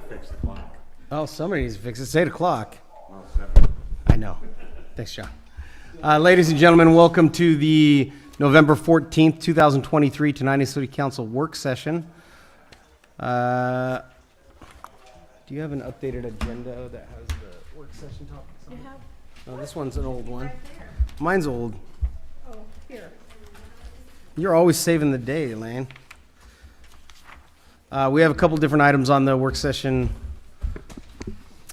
Fix the clock. Oh, somebody needs to fix it. It's 8 o'clock. Well, 7. I know. Thanks, John. Ladies and gentlemen, welcome to the November 14th, 2023 Tenino City Council work session. Do you have an updated agenda that has the work session topics on it? I have No, this one's an old one. right there. Mine's old. Oh, here. You're always saving the day, Elaine. We have a couple different items on the work session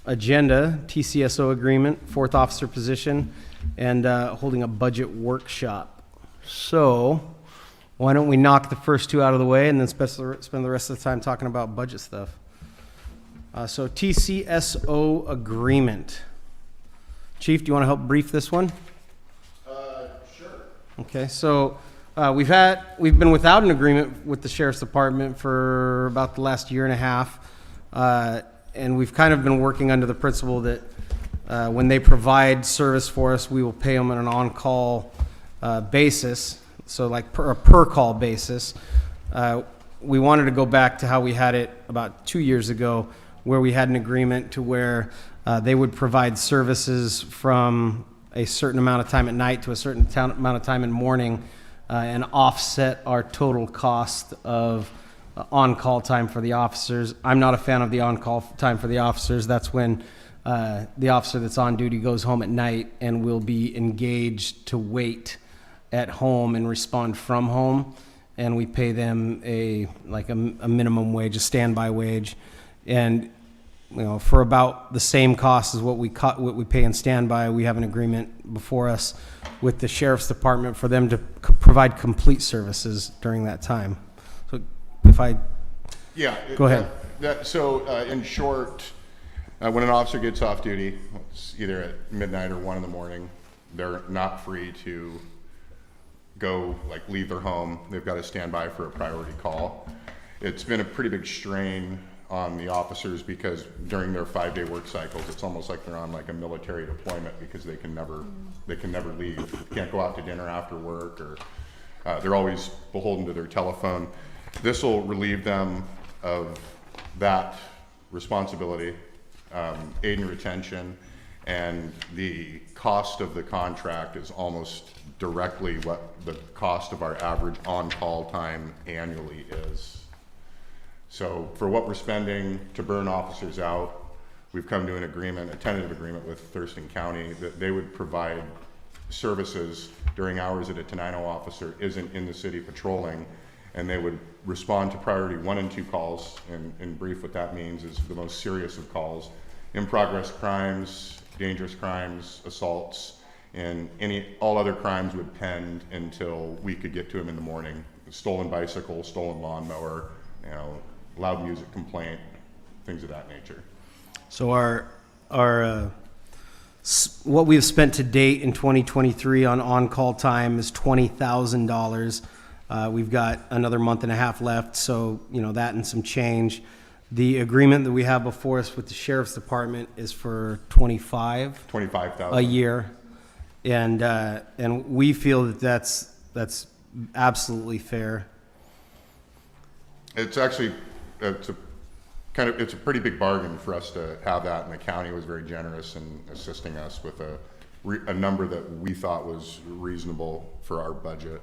agenda: TCSO agreement, fourth officer position, and holding a budget workshop. So, why don't we knock the first two out of the way and then spend the rest of the time talking about budget stuff? So, TCSO agreement. Chief, do you want to help brief this one? Sure. Okay, so we've been without an agreement with the sheriff's department for about the last year and a half, and we've kind of been working under the principle that when they provide service for us, we will pay them on an on-call basis, so like a per-call basis. We wanted to go back to how we had it about 2 years ago, where we had an agreement to where they would provide services from a certain amount of time at night to a certain amount of time in the morning, and offset our total cost of on-call time for the officers. I'm not a fan of the on-call time for the officers. That's when the officer that's on duty goes home at night and will be engaged to wait at home and respond from home, and we pay them a minimum wage, a standby wage, and for about the same cost as what we pay in standby. We have an agreement before us with the sheriff's department for them to provide complete services during that time. So if I go ahead. So in short, when an officer gets off duty, it's either at midnight or 1 in the morning, they're not free to go, leave their home. They've got to stand by for a priority call. It's been a pretty big strain on the officers because during their 5-day work cycles, it's almost like they're on a military deployment because they can never leave. They can't go out to dinner after work, or they're always beholden to their telephone. This will relieve them of that responsibility, aid and retention, and the cost of the contract is almost directly what the cost of our average on-call time annually is. So for what we're spending to burn officers out, we've come to an agreement, a tentative agreement with Thurston County, that they would provide services during hours that a Tenino officer isn't in the city patrolling, and they would respond to priority 1 and 2 calls. And in brief, what that means is the most serious of calls: in-progress crimes, dangerous crimes, assaults, and all other crimes would pend until we could get to them in the morning. Stolen bicycle, stolen lawnmower, loud music complaint, things of that nature. So our what we've spent to date in 2023 on-call time is $20,000. We've got another month and a half left, so that and some change. The agreement that we have before us with the sheriff's department is for $25,000 a year, and we feel that that's absolutely fair. It's actually it's a pretty big bargain for us to have that, and the county was very generous in assisting us with a number that we thought was reasonable for our budget.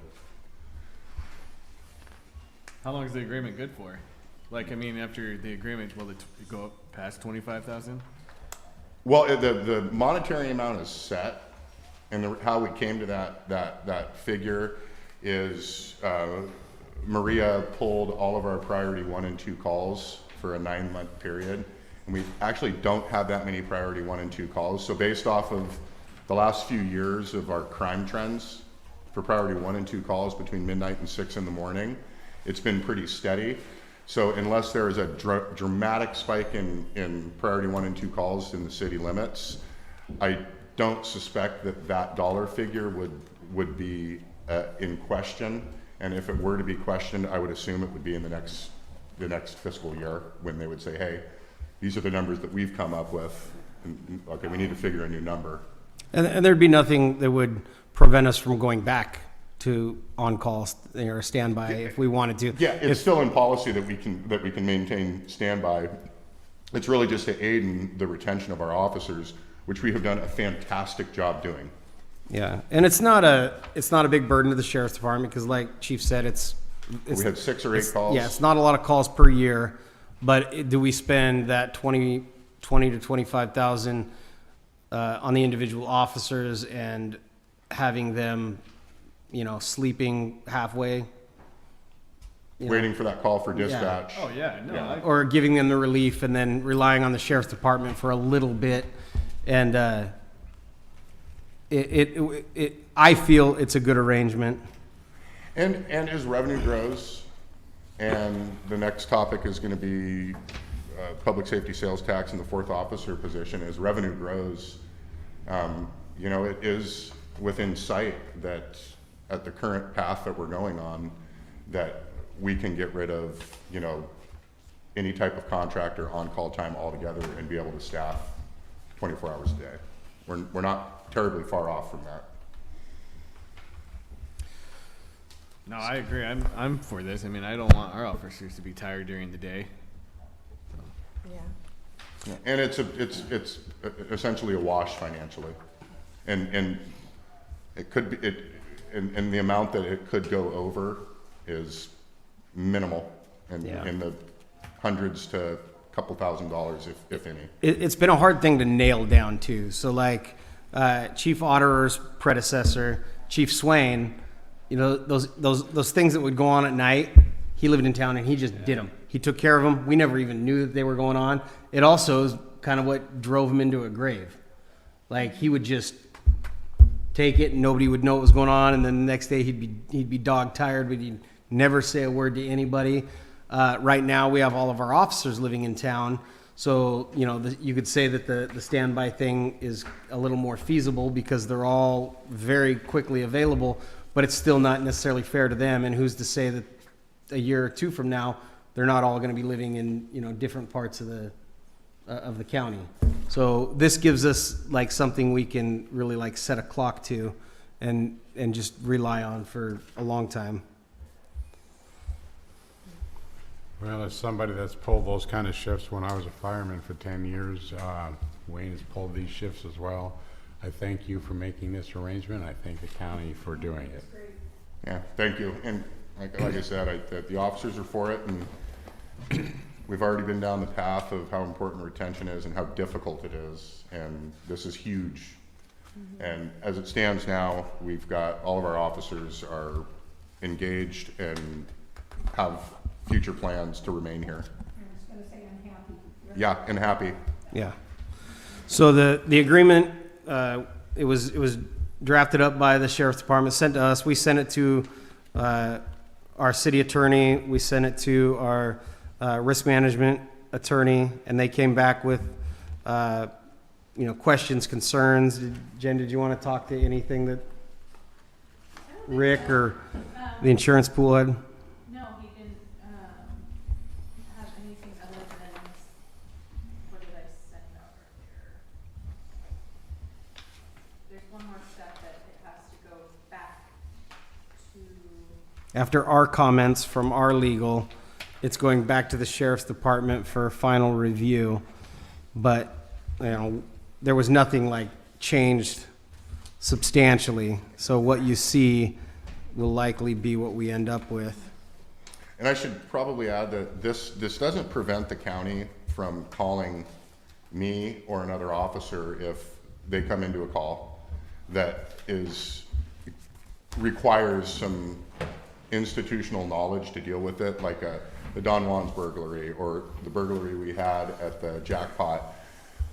How long is the agreement good for? After the agreement, will it go up past 25,000? Well, the monetary amount is set, and how we came to that figure is Maria pulled all of our priority 1 and 2 calls for a 9-month period, and we actually don't have that many priority 1 and 2 calls. So based off of the last few years of our crime trends for priority 1 and 2 calls between midnight and 6 in the morning, it's been pretty steady. So unless there is a dramatic spike in priority 1 and 2 calls in the city limits, I don't suspect that dollar figure would be in question. And if it were to be questioned, I would assume it would be in the next fiscal year, when they would say, hey, these are the numbers that we've come up with. And, okay, we need to figure a new number. And there'd be nothing that would prevent us from going back to on-call or standby if we wanted to. Yeah, it's still in policy that we can maintain standby. It's really just to aid in the retention of our officers, which we have done a fantastic job doing. Yeah, and it's not a big burden to the sheriff's department because, like Chief said, it's We had 6 or 8 calls. Yeah, it's not a lot of calls per year, but do we spend that 20 to 25,000 on the individual officers and having them, sleeping halfway? Waiting for that call for dispatch. Oh yeah, no. Yeah. Or giving them the relief and then relying on the sheriff's department for a little bit, and I feel it's a good arrangement. And as revenue grows, and the next topic is going to be public safety sales tax and the 4th officer position. As revenue grows, it is within sight that at the current path that we're going on, that we can get rid of, any type of contractor on-call time altogether and be able to staff 24 hours a day. We're not terribly far off from that. No, I agree. I'm for this. I mean, I don't want our officers to be tired during the day. Yeah. And it's essentially a wash financially, and it could be and the amount that it could go over is minimal, and in the hundreds to a couple $1,000s if any. It's been a hard thing to nail down too. So like Chief Otterer's predecessor, Chief Swain, those things that would go on at night, he lived in town and he just did them. He took care of them. We never even knew that they were going on. It also is kind of what drove him into a grave. Like he would just take it and nobody would know what was going on, and then the next day he'd be dog tired, but he'd never say a word to anybody. Right now we have all of our officers living in town, so you could say that the standby thing is a little more feasible because they're all very quickly available, but it's still not necessarily fair to them. And who's to say that a year or two from now they're not all going to be living in different parts of the county. So this gives us like something we can really like set a clock to and just rely on for a long time. Well, as somebody that's pulled those kind of shifts when I was a fireman for 10 years, Wayne has pulled these shifts as well. I thank you for making this arrangement. I thank the county for doing it. Yeah, thank you. And like I said, the officers are for it, and we've already been down the path of how important retention is and how difficult it is, and this is huge. And as it stands now, we've got all of our officers are engaged and have future plans to remain here. I was going to say I'm happy. Yeah, and happy. Yeah. So the agreement, it was drafted up by the sheriff's department, sent to us. We sent it to our city attorney. We sent it to our risk management attorney, and they came back with questions, concerns. Jen, did you want to talk to anything that Rick or the insurance pool had? No, he didn't have anything other than, what did I send out earlier? There's one more step that it has to go back to, After our comments from our legal, it's going back to the sheriff's department for final review. But, there was nothing like changed substantially. So what you see will likely be what we end up with. And I should probably add that this doesn't prevent the county from calling me or another officer if they come into a call that requires some institutional knowledge to deal with it, like the Don Juan's burglary or the burglary we had at the Jackpot,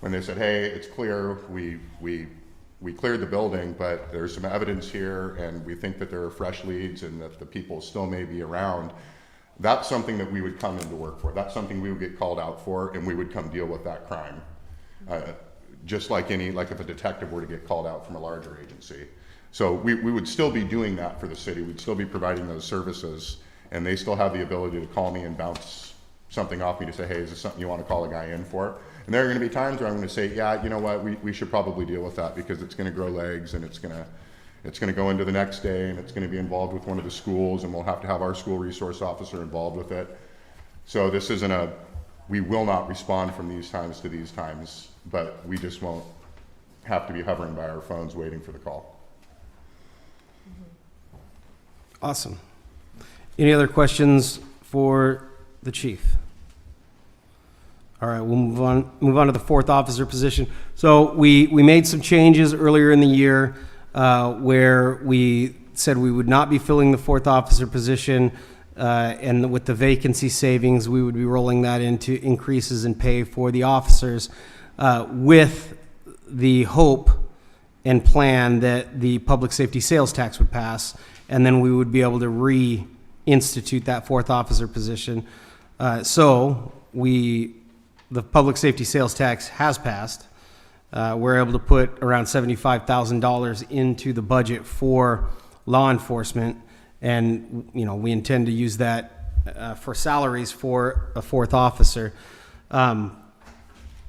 when they said, hey, it's clear, we cleared the building, but there's some evidence here and we think that there are fresh leads and that the people still may be around. That's something that we would come into work for. That's something we would get called out for, and we would come deal with that crime. Just like if a detective were to get called out from a larger agency. So we would still be doing that for the city. We'd still be providing those services, and they still have the ability to call me and bounce something off me to say, hey, is this something you want to call a guy in for? And there are going to be times where I'm going to say, yeah, you know what, we should probably deal with that because it's going to grow legs and it's going It's going to go into the next day, and it's going to be involved with one of the schools, and we'll have to have our school resource officer involved with it. So this isn't we will not respond from these times to these times, but we just won't have to be hovering by our phones waiting for the call. Awesome. Any other questions for the chief? All right, we'll move on to the fourth officer position. So we made some changes earlier in the year where we said we would not be filling the fourth officer position, and with the vacancy savings, we would be rolling that into increases in pay for the officers, with the hope and plan that the public safety sales tax would pass, and then we would be able to reinstitute that fourth officer position. The public safety sales tax has passed. We're able to put around $75,000 into the budget for law enforcement, and we intend to use that for salaries for a fourth officer.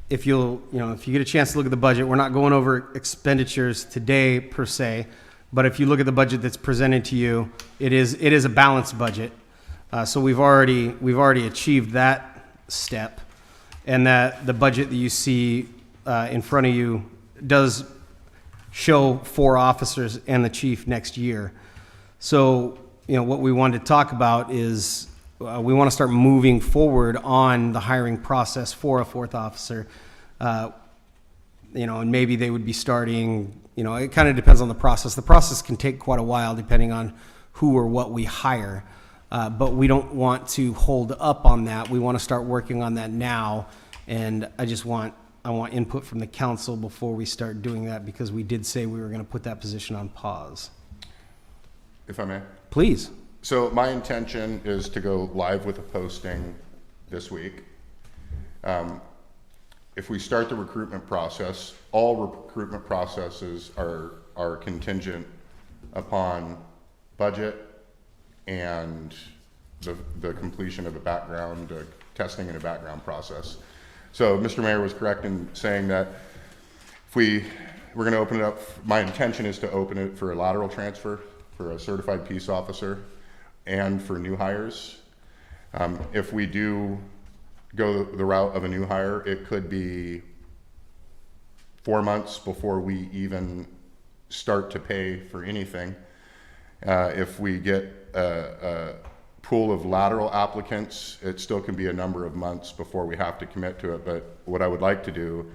If you get a chance to look at the budget, we're not going over expenditures today per se, but if you look at the budget that's presented to you, it is a balanced budget. So we've already achieved that step, and that the budget that you see in front of you does show 4 officers and the chief next year. So, what we wanted to talk about is we want to start moving forward on the hiring process for a fourth officer. And maybe they would be starting, it kind of depends on the process. The process can take quite a while depending on who or what we hire. But we don't want to hold up on that. We want to start working on that now. And I want input from the council before we start doing that, because we did say we were going to put that position on pause. If I may. Please. So my intention is to go live with a posting this week. If we start the recruitment process, all recruitment processes are contingent upon budget and the completion of a background testing and a background process. So Mr. Mayor was correct in saying that if we're going to open it up, my intention is to open it for a lateral transfer for a certified peace officer and for new hires. If we do go the route of a new hire, it could be 4 months before we even start to pay for anything. If we get a pool of lateral applicants, it still can be a number of months before we have to commit to it. But what I would like to do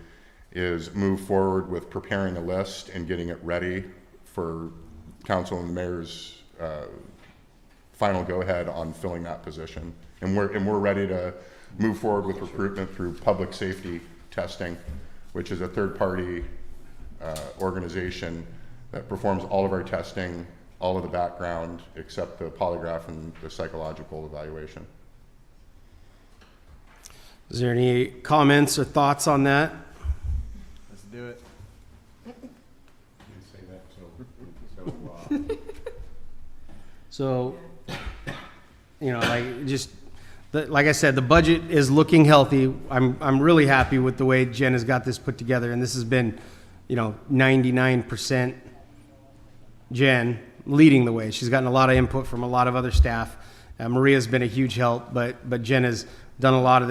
is move forward with preparing a list and getting it ready for council and the mayor's final go-ahead on filling that position. And we're ready to move forward with recruitment through public safety testing, which is a third-party organization that performs all of our testing, all of the background, except the polygraph and the psychological evaluation. Is there any comments or thoughts on that? Let's do it. So, like I said, the budget is looking healthy. I'm really happy with the way Jen has got this put together, and this has been, 99% Jen leading the way. She's gotten a lot of input from a lot of other staff. Maria's been a huge help, but Jen has done a lot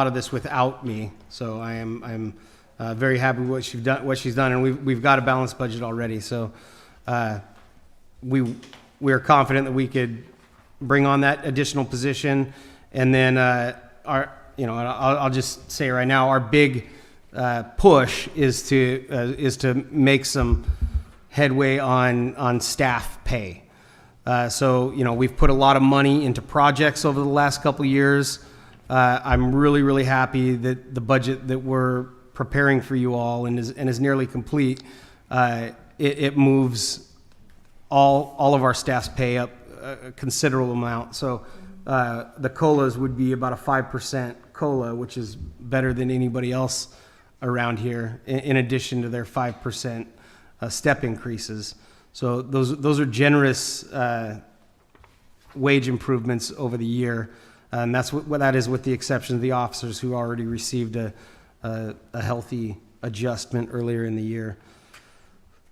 of this without me. So I'm very happy with what she's done, and we've got a balanced budget already. So we are confident that we could bring on that additional position, and then I'll just say right now, our big push is to make some headway on staff pay. So we've put a lot of money into projects over the last couple of years. I'm really, really happy that the budget that we're preparing for you all and is nearly complete. It moves all of our staff's pay up a considerable amount. So the COLAs would be about a 5% COLA, which is better than anybody else around here, in addition to their 5% step increases. So those are generous wage improvements over the year, and that's what that is, with the exception of the officers who already received a healthy adjustment earlier in the year.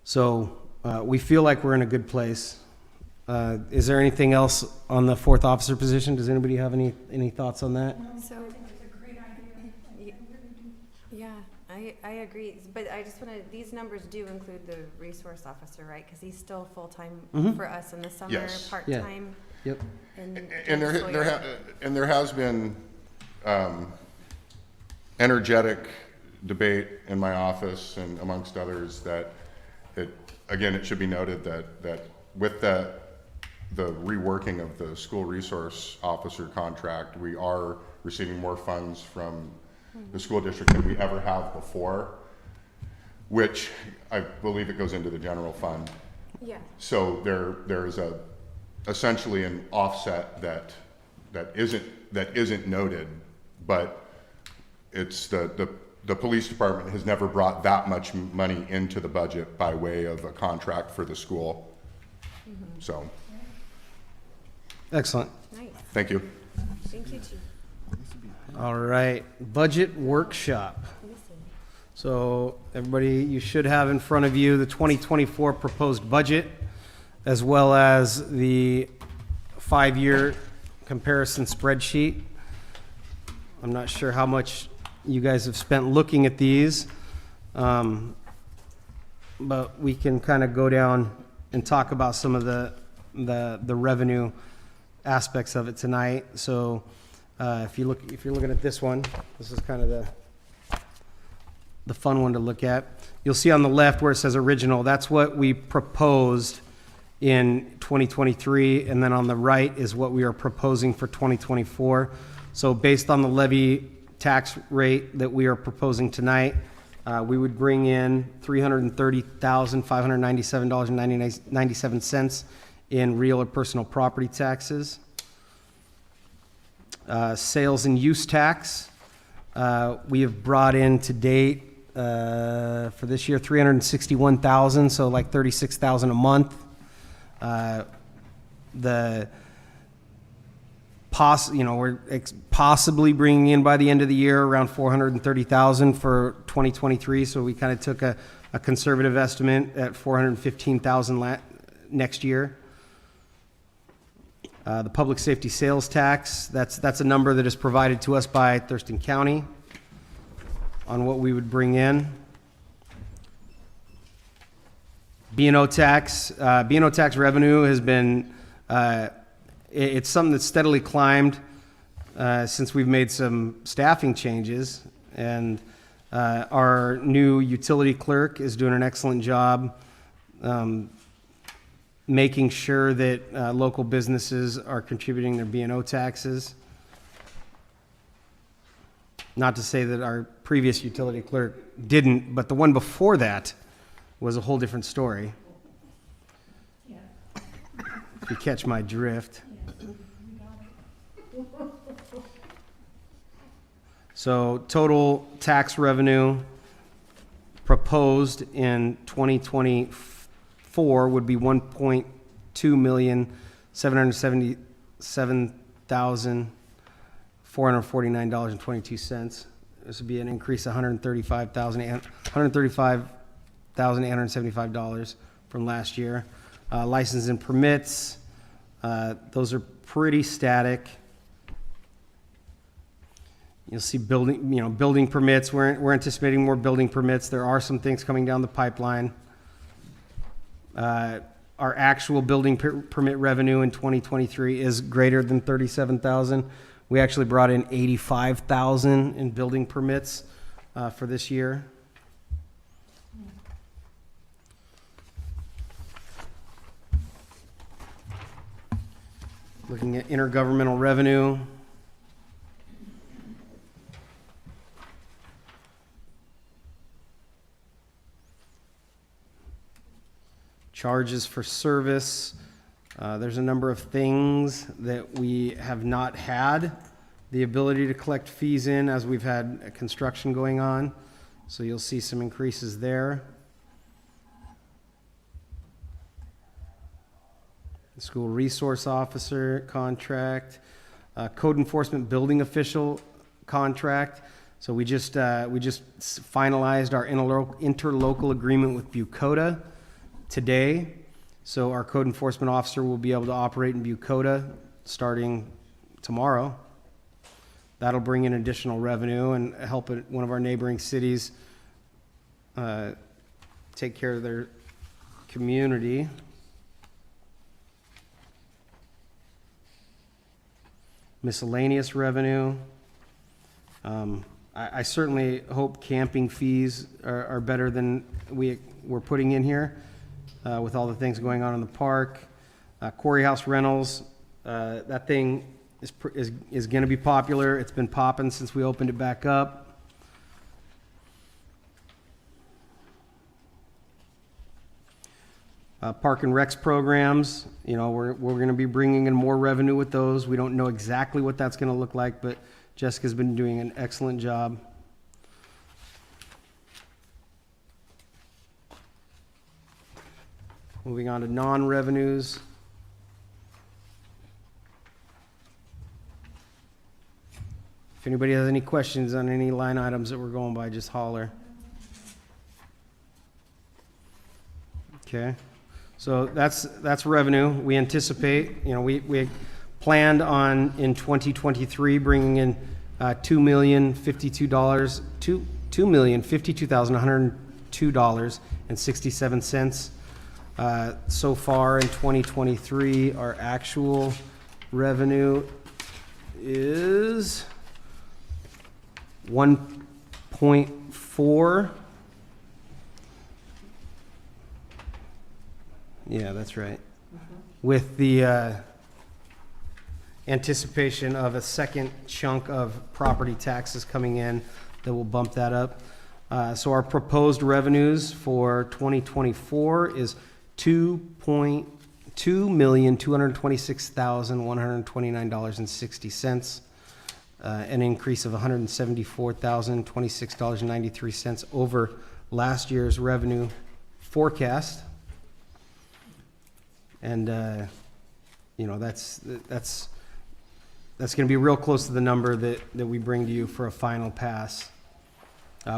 So we feel like we're in a good place. Is there anything else on the fourth officer position? Does anybody have any thoughts on that? I So, think it's a great idea. y- yeah, I agree, but I just wanna, these numbers do include the resource officer, right? Cause he's still full-time Mhm. for us in the summer, Yes. part-time. Yep. And there has been energetic debate in my office and amongst others that it should be noted that with the reworking of the school resource officer contract, we are receiving more funds from the school district than we ever have before, which I believe it goes into the general fund. Yeah, So there is essentially an offset that isn't noted, but it's the police department has never brought that much money into the budget by way of a contract for the school. So, Excellent. nice, thank you. thank you, Chief. All right, budget workshop. Listen. So everybody, you should have in front of you the 2024 proposed budget, as well as the 5-year comparison spreadsheet. I'm not sure how much you guys have spent looking at these, but we can kind of go down and talk about some of the revenue aspects of it tonight. So if you're looking at this one, this is kind of the fun one to look at. You'll see on the left where it says original, that's what we proposed in 2023, and then on the right is what we are proposing for 2024. So based on the levy tax rate that we are proposing tonight, we would bring in $330,597.97 in real or personal property taxes. Sales and use tax, we have brought in to date for this year $361,000, so like $36,000 a month. We're possibly bringing in by the end of the year around $430,000 for 2023. So we kind of took a conservative estimate at $415,000 next year. The public safety sales tax, that's a number that is provided to us by Thurston County on what we would bring in. B&O tax revenue has been, it's something that's steadily climbed since we've made some staffing changes. And our new utility clerk is doing an excellent job making sure that local businesses are contributing their B&O taxes. Not to say that our previous utility clerk didn't, but the one before that was a whole different story. Yeah. If you catch my drift. So total tax revenue proposed in 2024 would be $1,2,777,449.22. This would be an increase of $135,875 from last year. License and permits, those are pretty static. You'll see building permits. We're anticipating more building permits. There are some things coming down the pipeline. Our actual building permit revenue in 2023 is greater than $37,000. We actually brought in $85,000 in building permits for this year. Looking at intergovernmental revenue. Charges for service. There's a number of things that we have not had the ability to collect fees in as we've had construction going on. So you'll see some increases there. The school resource officer contract, code enforcement building official contract. So we just finalized our interlocal agreement with Bucota. today. So our code enforcement officer will be able to operate in Bucota starting tomorrow. That'll bring in additional revenue and help one of our neighboring cities take care of their community. Miscellaneous revenue. I certainly hope camping fees are better than we're putting in here with all the things going on in the park. Quarry House rentals, that thing is going to be popular. It's been popping since we opened it back up. Park and Recs programs, you know, we're going to be bringing in more revenue with those. We don't know exactly what that's going to look like, but Jessica's been doing an excellent job. Moving on to non-revenues. If anybody has any questions on any line items that we're going by, just holler. Okay. So that's revenue. We anticipate, you know, we planned on in 2023 bringing in $2,052,102.67. So far in 2023, our actual revenue is 1.4. Yeah, that's right. With the anticipation of a second chunk of property taxes coming in that will bump that up. So our proposed revenues for 2024 is $2,226,129.60, an increase of $174,026.93 over last year's revenue forecast. And, you know, that's going to be real close to the number that we bring to you for a final pass.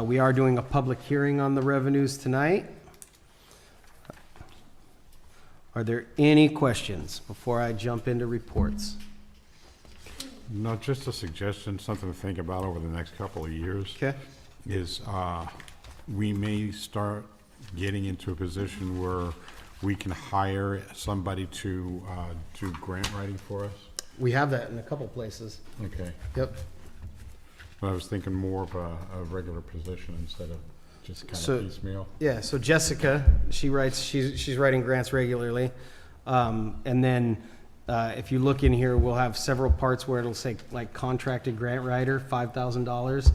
We are doing a public hearing on the revenues tonight. Are there any questions before I jump into reports? No, just a suggestion, something to think about over the next couple of years. Okay. Is we may start getting into a position where we can hire somebody to do grant writing for us. We have that in a couple places. Okay. Yep. But I was thinking more of a regular position instead of just kind So- of piecemeal. Yeah, so Jessica, she's writing grants regularly. And then if you look in here, we'll have several parts where it'll say like contracted grant writer, $5,000.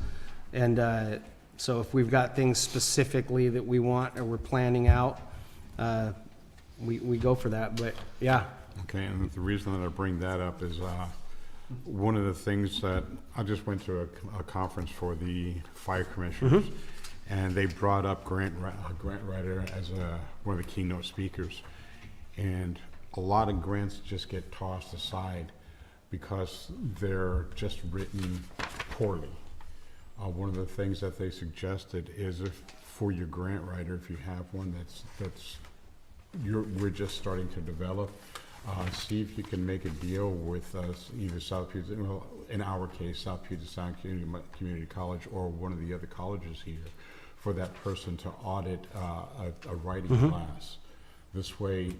And so if we've got things specifically that we want or we're planning out, we go for that. But yeah. Okay, and the reason that I bring that up is one of the things that I just went to a conference for the fire commissioners, and they brought up grant writer as one of the keynote speakers, and a lot of grants just get tossed aside because they're just written poorly. One of the things that they suggested is if for your grant writer, if you have one we're just starting to develop, see if you can make a deal with either South Puget, well, in our case, South Puget Sound Community College or one of the other colleges here, for that person to audit a writing class. This way,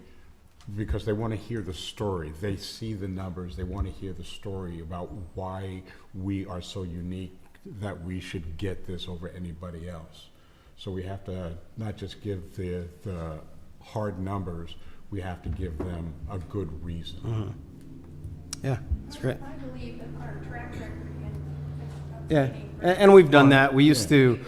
because they want to hear the story. They see the numbers. They want to hear the story about why we are so unique that we should get this over anybody else. So we have to not just give the hard numbers, we have to give them a good reason. Yeah, that's great. I believe that our track record in Yeah, obtaining and we've done that. We used to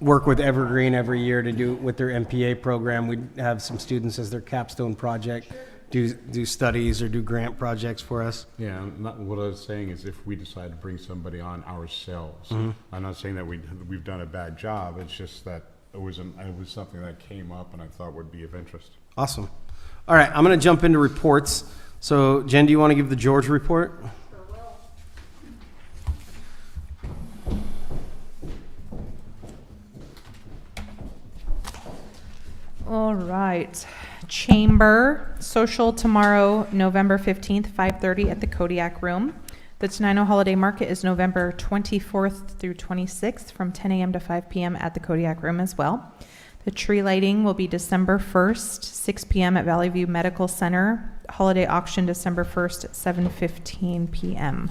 work with Evergreen every year to do with their MPA program. We'd have some students as their capstone project do studies or do grant projects for us. Yeah, what I was saying is if we decide to bring somebody on ourselves, I'm not saying that we've done a bad job, it's just that it was something that came up and I thought would be of interest. Awesome. All right, I'm going to jump into reports. So, Jen, do you want to give the George report? All right. right. Chamber social tomorrow, November 15th, 5:30 at the Kodiak Room. The Tenino Holiday Market is November 24th through 26th from 10 a.m. to 5 p.m. at the Kodiak Room as well. The tree lighting will be December 1st, 6 p.m. at Valley View Medical Center. Holiday auction December 1st at 7:15 p.m.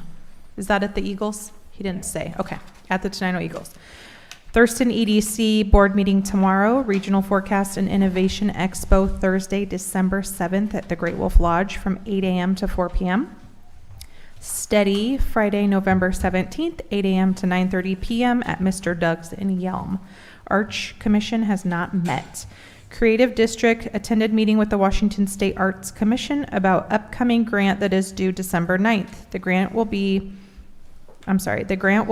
Is that at the Eagles? He didn't say. Okay, at the Tenino Eagles. Thurston EDC board meeting tomorrow. Regional Forecast and Innovation Expo Thursday, December 7th at the Great Wolf Lodge from 8 a.m. to 4 p.m. Steady Friday, November 17th, 8 a.m. to 9:30 p.m. at Mr. Doug's in Yelm. Arch Commission has not met. Creative District attended meeting with the Washington State Arts Commission about upcoming grant that is due December 9th. The grant will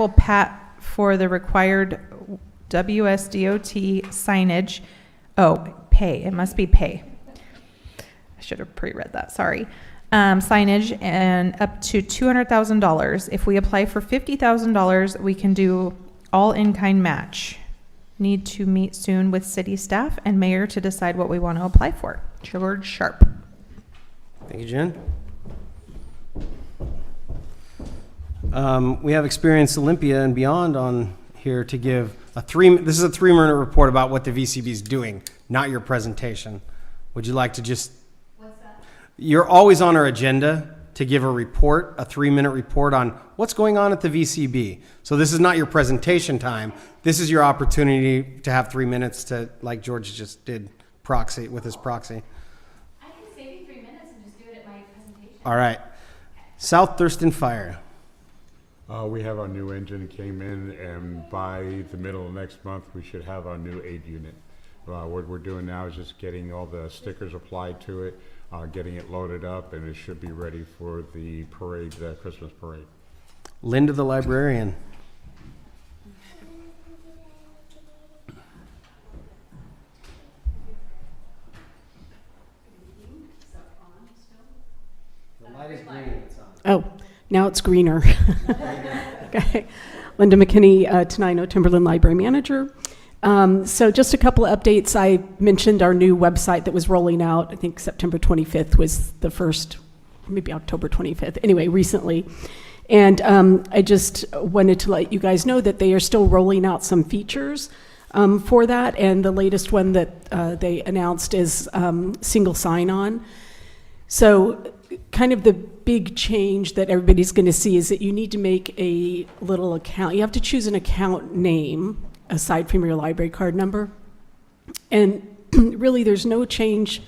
pat for the required WSDOT signage. Pay. It must be pay. I should have pre-read that. Sorry. Signage and up to $200,000. If we apply for $50,000, we can do all in-kind match. Need to meet soon with city staff and mayor to decide what we want to apply for. George Sharp. Thank you, Jen. We have Experience Olympia and Beyond on here to give this is a 3-minute report about what the VCB is doing, not your presentation. Would you like to just... What's that? You're always on our agenda to give a report, a 3-minute report on what's going on at the VCB. So this is not your presentation time. This is your opportunity to have 3 minutes to, like George just did, proxy with his proxy. I can save you 3 minutes and just do it at my presentation. All right. South Thurston Fire. We have our new engine came in, and by the middle of next month, we should have our new aid unit. What we're doing now is just getting all the stickers applied to it, getting it loaded up, and it should be ready for the parade, the Christmas parade. Linda the librarian. The light is green. It's on. Oh, now it's greener. Okay. Linda McKinney, Tenino Timberland Library Manager. So just a couple of updates. I mentioned our new website that was rolling out. I think September 25th was the first, maybe October 25th. Anyway, recently. And I just wanted to let you guys know that they are still rolling out some features for that. And the latest one that they announced is single sign-on. So kind of the big change that everybody's going to see is that you need to make a little account. You have to choose an account name aside from your library card number. And really there's no change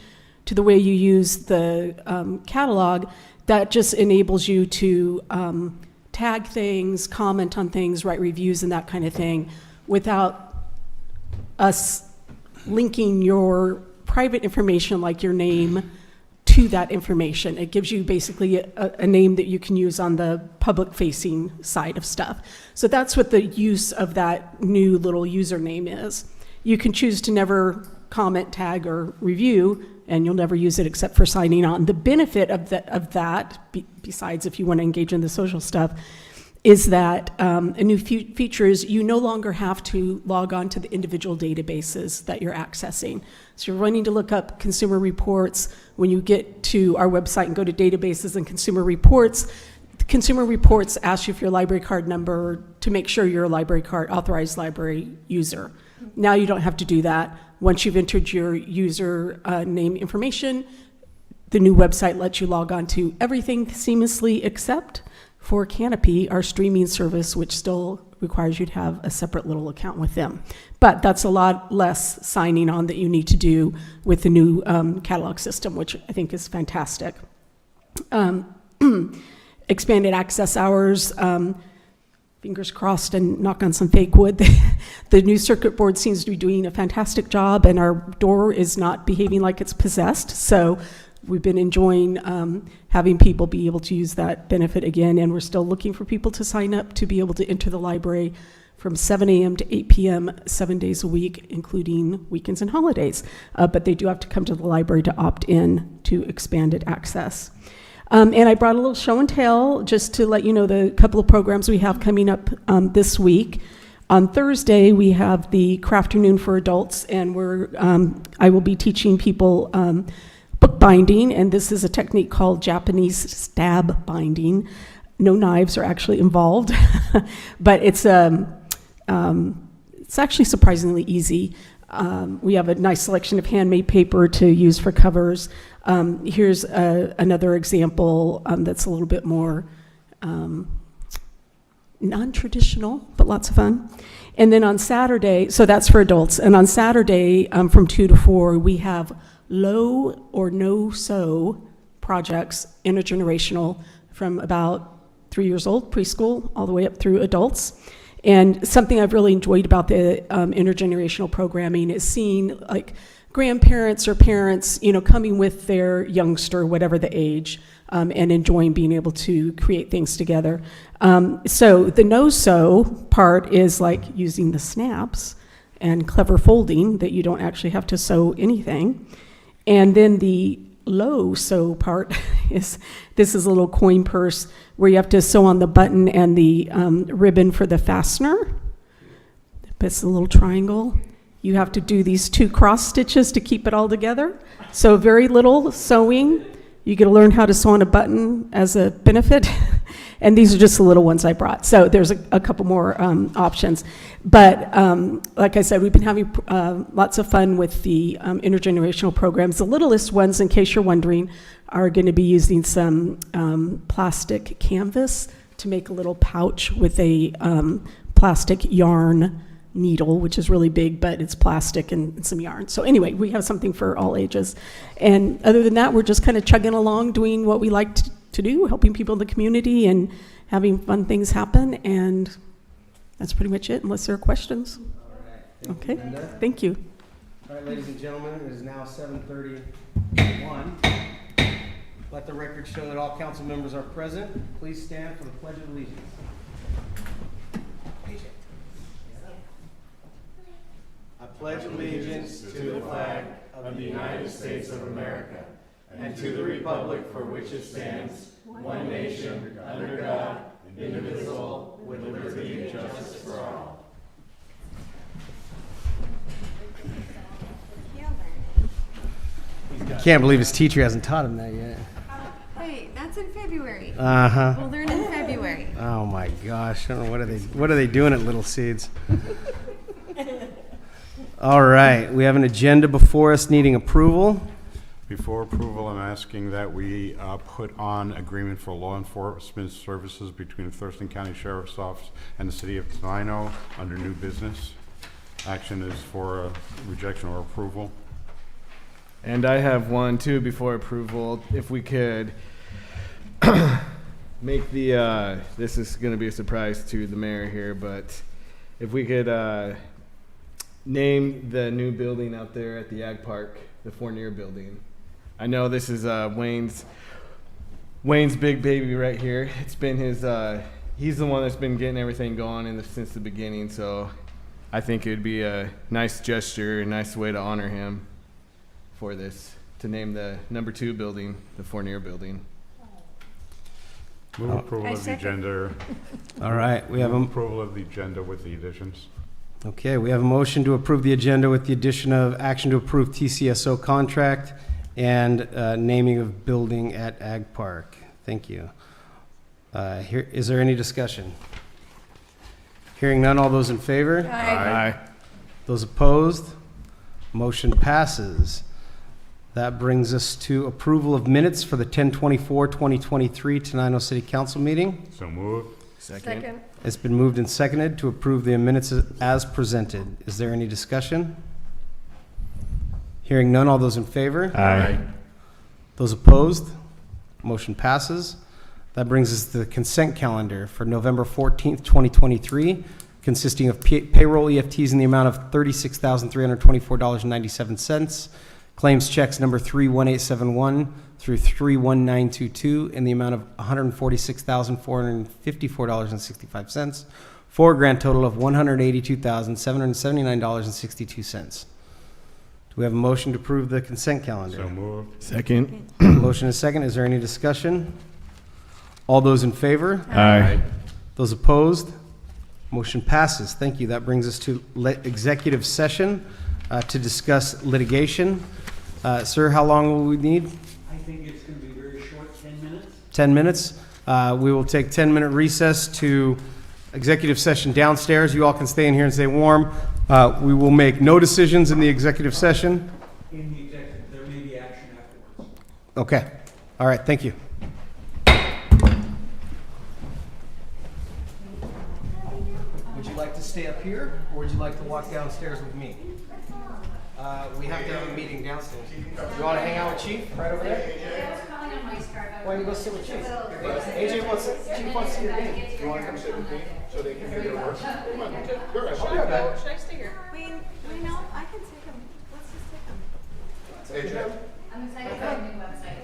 to the way you use the catalog. That just enables you to tag things, comment on things, write reviews and that kind of thing without us linking your private information like your name to that information. It gives you basically a name that you can use on the public-facing side of stuff. So that's what the use of that new little username is. You can choose to never comment, tag, or review, and you'll never use it except for signing on. The benefit of that, besides if you want to engage in the social stuff, is that a new feature is you no longer have to log on to the individual databases that you're accessing. So you're running to look up consumer reports. When you get to our website and go to databases and consumer reports ask you for your library card number to make sure you're a library card, authorized library user. Now you don't have to do that. Once you've entered your user name information, the new website lets you log on to everything seamlessly except for Canopy, our streaming service, which still requires you to have a separate little account with them. But that's a lot less signing on that you need to do with the new catalog system, which I think is fantastic. Expanded access hours, fingers crossed and knock on some fake wood. The new circuit board seems to be doing a fantastic job, and our door is not behaving like it's possessed. So we've been enjoying having people be able to use that benefit again, and we're still looking for people to sign up to be able to enter the library from 7 a.m. to 8 p.m. 7 days a week, including weekends and holidays. But they do have to come to the library to opt in to expanded access. And I brought a little show and tell just to let you know the couple of programs we have coming up this week. On Thursday, we have the Crafternoon for adults, and I will be teaching people bookbinding, and this is a technique called Japanese stab binding. No knives are actually involved, but it's actually surprisingly easy. We have a nice selection of handmade paper to use for covers. Here's another example that's a little bit more non-traditional, but lots of fun. And then on Saturday, so that's for adults, and on Saturday from 2 to 4, we have low or no sew projects, intergenerational, from about 3 years old, preschool, all the way up through adults. And something I've really enjoyed about the intergenerational programming is seeing like grandparents or parents, coming with their youngster, whatever the age, and enjoying being able to create things together. So the no-sew part is like using the snaps and clever folding that you don't actually have to sew anything. And then the low sew part is, this is a little coin purse where you have to sew on the button and the ribbon for the fastener. It's a little triangle. You have to do these 2 cross stitches to keep it all together. So very little sewing. You get to learn how to sew on a button as a benefit. And these are just the little ones I brought. So there's a couple more options. But like I said, we've been having lots of fun with the intergenerational programs. The littlest ones, in case you're wondering, are going to be using some plastic canvas to make a little pouch with a plastic yarn needle, which is really big, but it's plastic and some yarn. So anyway, we have something for all ages. And other than that, we're just kind of chugging along, doing what we like to do, helping people in the community and having fun things happen. And that's pretty much it, unless there are questions. All right. Thank you, Okay, Linda. thank you. All right, ladies and gentlemen, it is now 7:31. Let the record show that all council members are present. Please stand for the Pledge of Allegiance. I pledge allegiance to the flag of the United States of America and to the republic for which it stands, one nation, under God, indivisible, with liberty and justice for all. Can't believe his teacher hasn't taught him that yet. Hey, that's in February. Uh-huh. We'll learn in February. Oh my gosh, I don't know, what are they doing at Little Seeds? All right, we have an agenda before us needing approval. Before approval, I'm asking that we put on agreement for law enforcement services between the Thurston County Sheriff's Office and the City of Tenino under new business. Action is for rejection or approval. And I have one too before approval. If we could make the, this is going to be a surprise to the mayor here, but if we could name the new building out there at the Ag Park, the Fournier building. I know this is Wayne's big baby right here. It's been his, he's the one that's been getting everything going since the beginning, so I think it would be a nice gesture, a nice way to honor him for this, to name the number 2 building the Fournier building. Move approval of the agenda. All right, we have Move approval of the agenda with the additions. Okay, we have a motion to approve the agenda with the addition of action to approve TCSO contract and naming of building at Ag Park. Thank you. Is there any discussion? Hearing none, all those in favor? Aye. Those opposed? Motion passes. That brings us to approval of minutes for the 10/24/2023 Tenino City Council meeting. So moved. Second. It's been moved and seconded to approve the minutes as presented. Is there any discussion? Hearing none, all those in favor? Aye. Those opposed? Motion passes. That brings us to the consent calendar for November 14th, 2023, consisting of payroll EFTs in the amount of $36,324.97, claims checks number 31871 through 31922 in the amount of $146,454.65, for a grand total of $182,779.62. Do we have a motion to approve the consent calendar? So moved. Second. Motion is second. Is there any discussion? All those in favor? Aye. Those opposed? Motion passes. Thank you. That brings us to executive session to discuss litigation. Sir, how long will we need? I think it's going to be very short, 10 minutes. 10 minutes. We will take 10-minute recess to executive session downstairs. You all can stay in here and stay warm. We will make no decisions in the executive session. In the executive, there may be action afterwards. Okay. All right. Thank you. Would you like to stay up here, or would you like to walk downstairs with me? We have to have a meeting downstairs. You want to hang out with Chief right over there? I was calling on my scarf. Why don't you go sit with Chief? AJ wants to, Chief wants to see your game. You want to come sit with me so they can do their work? Come on, I'll be right back. Should I stay here? We know, I can take them. Let's just take them. AJ? I'm excited for the new website.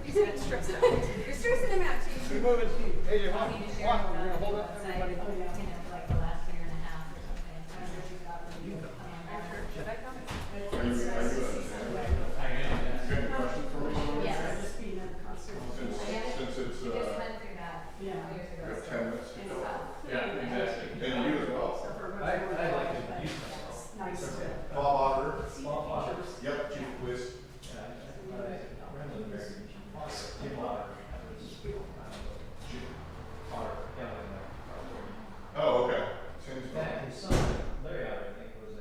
You're stressing him out, Chief. Keep moving, Chief. AJ, I walk. need to share Walk. the We're gonna hold up website, everybody. like the last year and a half or something. I'm sure she's got the new plan. Should I come? Are you got any questions for me? Yes. Since it's, We just went through that we years have ago. 10 minutes to go. Yeah, exactly. And you as well. I like to use myself. Bob Otter. Small followers. Yep, Chief, please. Oh, okay. Same Yeah, spot. his son, Larry, I think, was a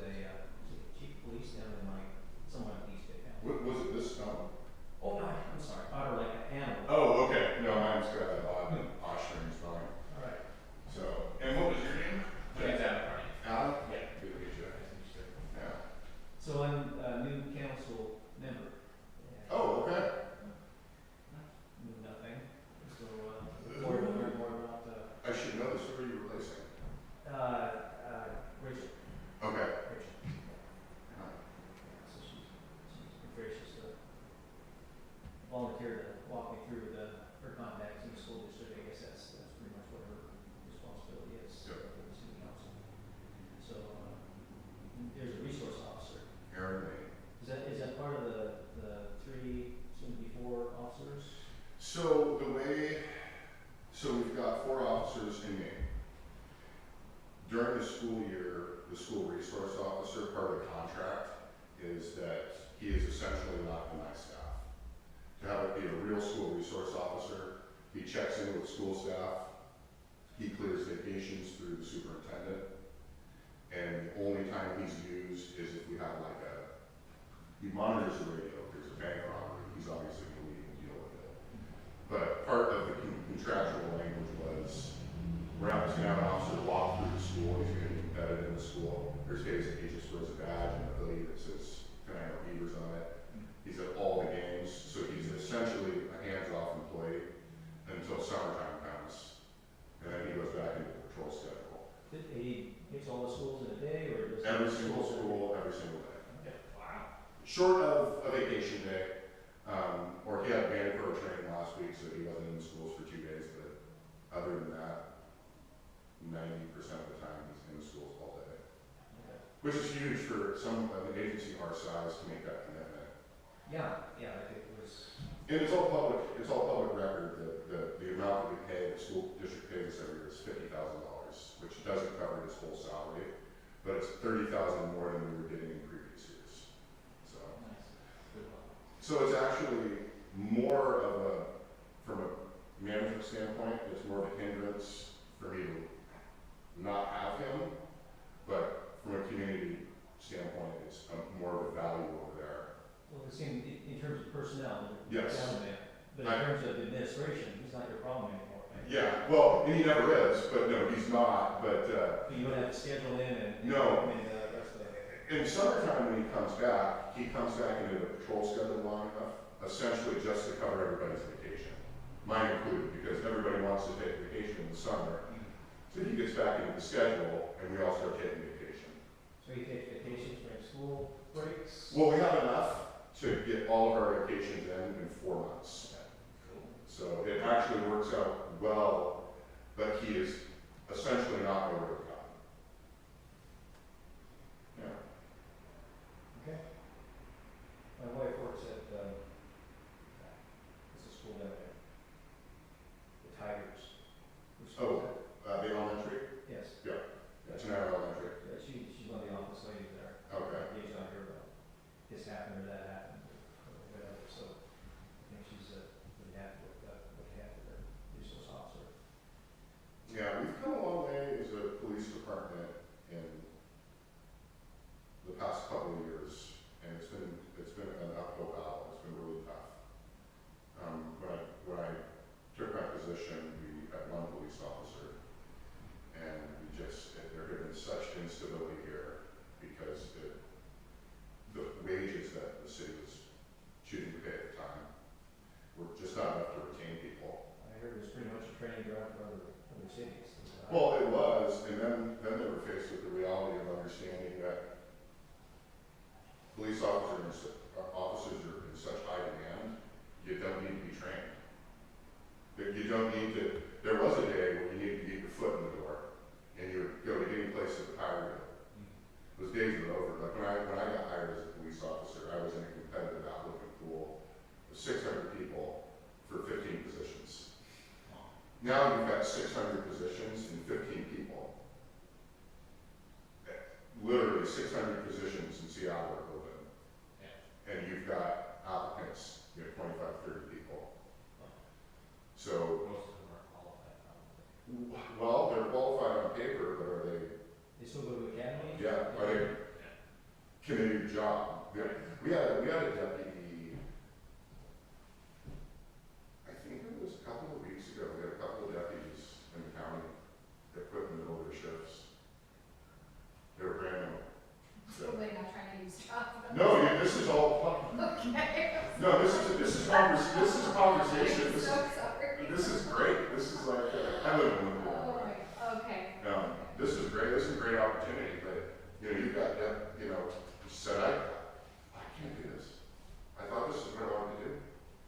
chief of police down in like somewhere in East Bay County. Was it this stone? Oh, no, I'm sorry, Otter like an animal. Oh, okay. No, mine's got that odd posturing spelling. All right. So, and what was your name? James Adam. Adam? Yeah. Good to meet you. Yeah. So I'm a new council member. Yeah. Oh, okay. Knew nothing. So, more to learn more about, I should know this. Who are you replacing? Rachel. Okay. Rachel. So she's been gracious to volunteer to walk me through her contacts in the school district. I guess that's pretty much what her responsibility is Yep. for the city council. So, there's a resource officer. Aaron May. Is that part of the three, soon to be four officers? So we've got 4 officers in Maine. During the school year, the school resource officer, part of the contract is that he is essentially not in my staff. To have it be a real school resource officer, he checks in with school staff, he clears vacations through the superintendent, and the only time he's used is if we have he monitors the radio, if there's a bank robbery, he's obviously going to leave and deal with it. But part of the contractual language was, we're not just going to have an officer walk through the school, he's going to be embedded in the school. There's days that he just wears a badge and a hoodie that says Tenino Beavers on it. He's at all the games, so he's essentially a hands-off employee until summertime comes. And then he goes back into the patrol schedule. He hits all the schools in a day, or does Every single school, every single day. Okay. Wow. Short of a vacation day, or he had mandatory training last week, so he wasn't in the schools for 2 days, but other than that, 90% of the time he's in the schools all day. Okay. Which is huge for an agency our size to make that commitment. Yeah, I think it was. And it's all public record, the amount that we pay, the school district pays us every year is $50,000, which doesn't cover his whole salary, but it's $30,000 more than we were getting in previous years. Nice. Good luck. So it's actually more of from a management standpoint, it's more of a hindrance for me to not have him, but from a community standpoint, it's more of a value over there. Well, it seemed, in terms of personnel, Yes. down there, but in terms of administration, he's not your problem anymore, right? Yeah, well, and he never is, but no, he's not, but, So you don't have to schedule in and. No. And the rest of it. in summertime when he comes back into the patrol schedule long enough, essentially just to cover everybody's vacation. Mine included, because everybody wants to take vacation in the summer. So he gets back into the schedule, and we all start taking vacation. So you take vacations during school breaks? Well, we have enough to get all of our vacations in 4 months. Cool. So it actually works out well, but he is essentially not over the top. Yeah. Okay. My wife works at, it's a school down there. The Tigers. Which school is Oh, the elementary? that? Yes. Yeah. training ground for other cities. Well, it was, and then they were faced with the reality of understanding that police officers are in such high demand, you don't need to be trained. That you don't need to, there was a day where you needed to get your foot in the door, and you would go to any place at the power bill. Those days are over. Like when I got hired as a police officer, I was in a competitive applicant pool of 600 people for 15 positions. Now you've got 600 positions and 15 people. Literally 600 positions in Seattle are open. And you've got applicants, you have 25, 30 people. So, Most of them are qualified, probably. well, they're qualified on paper, but are they, They still go to academy? yeah, are they committed to your job? We had a deputy, I think it was a couple of weeks ago, we had a couple of deputies in the county that quit in the middle of their shifts. They were brand new. So- Probably not trying to use job. No, this is all, Okay. no, this is conversation, I'm so sorry. this is great, this is like, I live in Lincoln. Oh, my, okay. This is great, this is a great opportunity, but, you know, you've got, you know, you said, I can't do this. I thought this is what I wanted to do.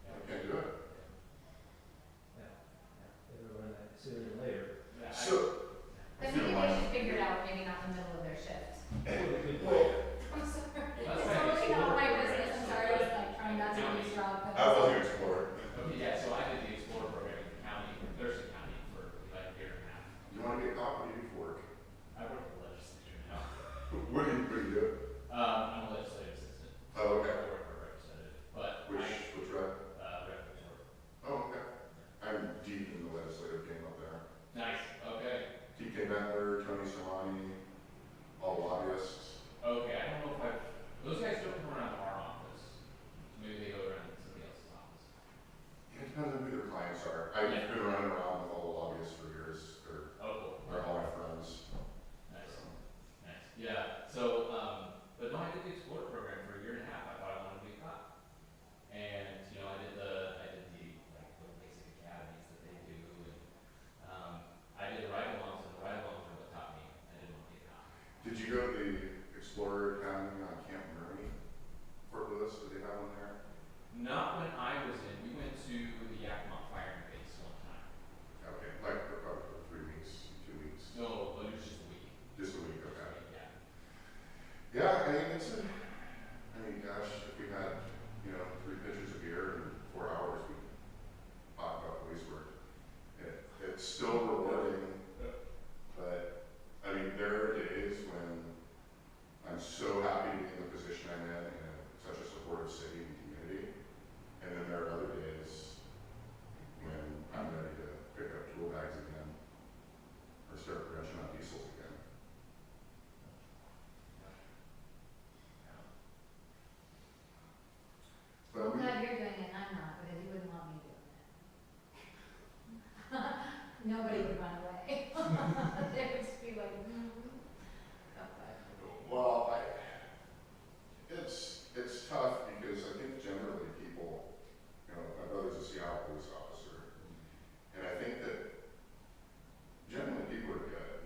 I can't do it. They were running that sooner than later. So, But if you maybe don't they mind. should figure it out, maybe not in the middle of their shift. Well, I'm sorry. Well, It's that's right. totally not my business, I'm sorry, I was like trying not to use job. I wasn't exploring. Okay, yeah, so I did the Explorer program in the county, in Thurston County for like a year and a half. You want to get caught, what do you do for work? I work for the legislature now. What do you do? I'm a legislative assistant. Oh, okay. I work for a representative, but Which rep? representative. Oh, okay. I'm deep in the legislative game up there. Nice, okay. TK Bentler, Tony Sermani, all lobbyists. Okay, I don't know if those guys don't come around our office. Maybe they go around somebody else's office. Yeah, it depends on who their clients are. I've been running around with all the lobbyists for years, Oh, cool. or all my friends. Nice, nice. Yeah, so, but no, I did the Explorer program for a year and a half. I thought I wanted to be a cop. And, you know, I did the, like, the basic academies that they do. And, I did the ride-alongs, and the ride-alongs are what taught me. I didn't want to be a cop. Did you go to the Explorer Academy on Camp Murray? Fort Lewis, did they have one there? Not when I was in. We went to the Yakima Firing Base one time. Okay, like for 3 weeks, 2 weeks? No, but it was just a week. Just a week, okay. Yeah. Yeah, I mean, I mean, gosh, if we had, you know, 3 pitchers of beer in 4 hours, we could talk about police work. It's still rewarding, but, I mean, there are days when I'm so happy to be in the position I'm in such a supportive city and community. And then there are other days when I'm ready to pick up tool bags again or start wrenching on diesels again. But I'm we, glad you're doing it, I'm not, because you wouldn't want me doing it. Nobody would run away. They would just be like, Okay. well, it's tough because I think generally people, you know, my brother's a Seattle police officer, and I think that generally people are good.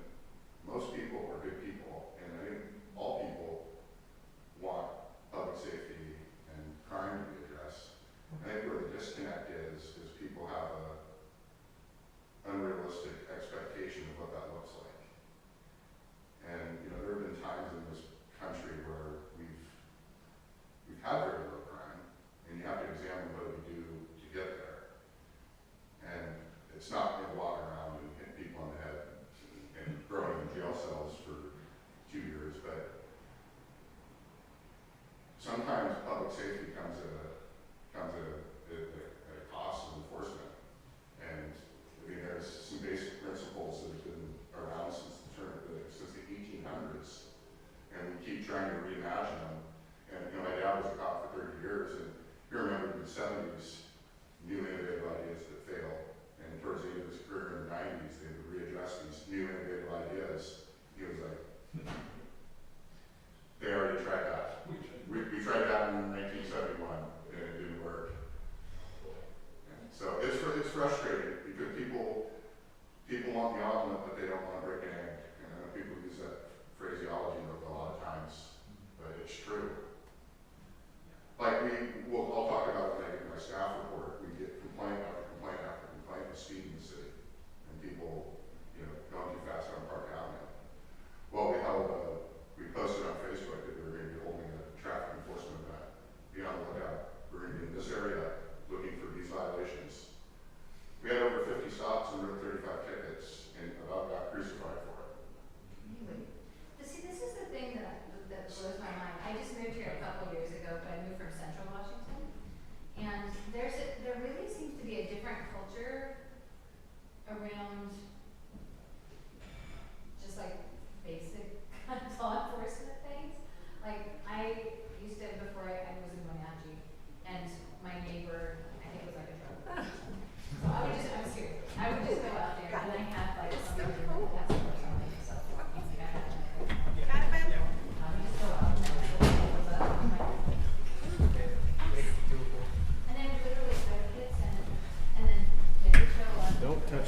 Most people are good people, and I think all people want public safety and crime to be addressed. I think where the disconnect is people have a unrealistic expectation of what that looks like.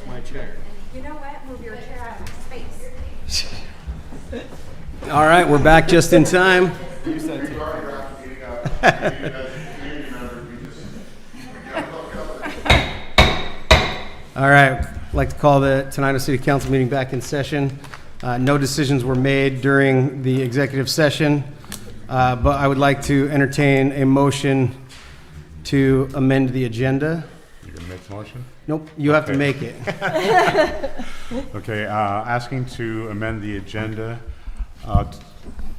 That's my chair. You know what? Move your chair out of my space. All right, we're back just in time. You said We've already wrapped the meeting up. As community members, we just, All right, I'd like to call the Tenino City Council meeting back in session. No decisions were made during the executive session, but I would like to entertain a motion to amend the agenda. You can make the motion? Nope, you have to Okay. make it. Okay, asking to amend the agenda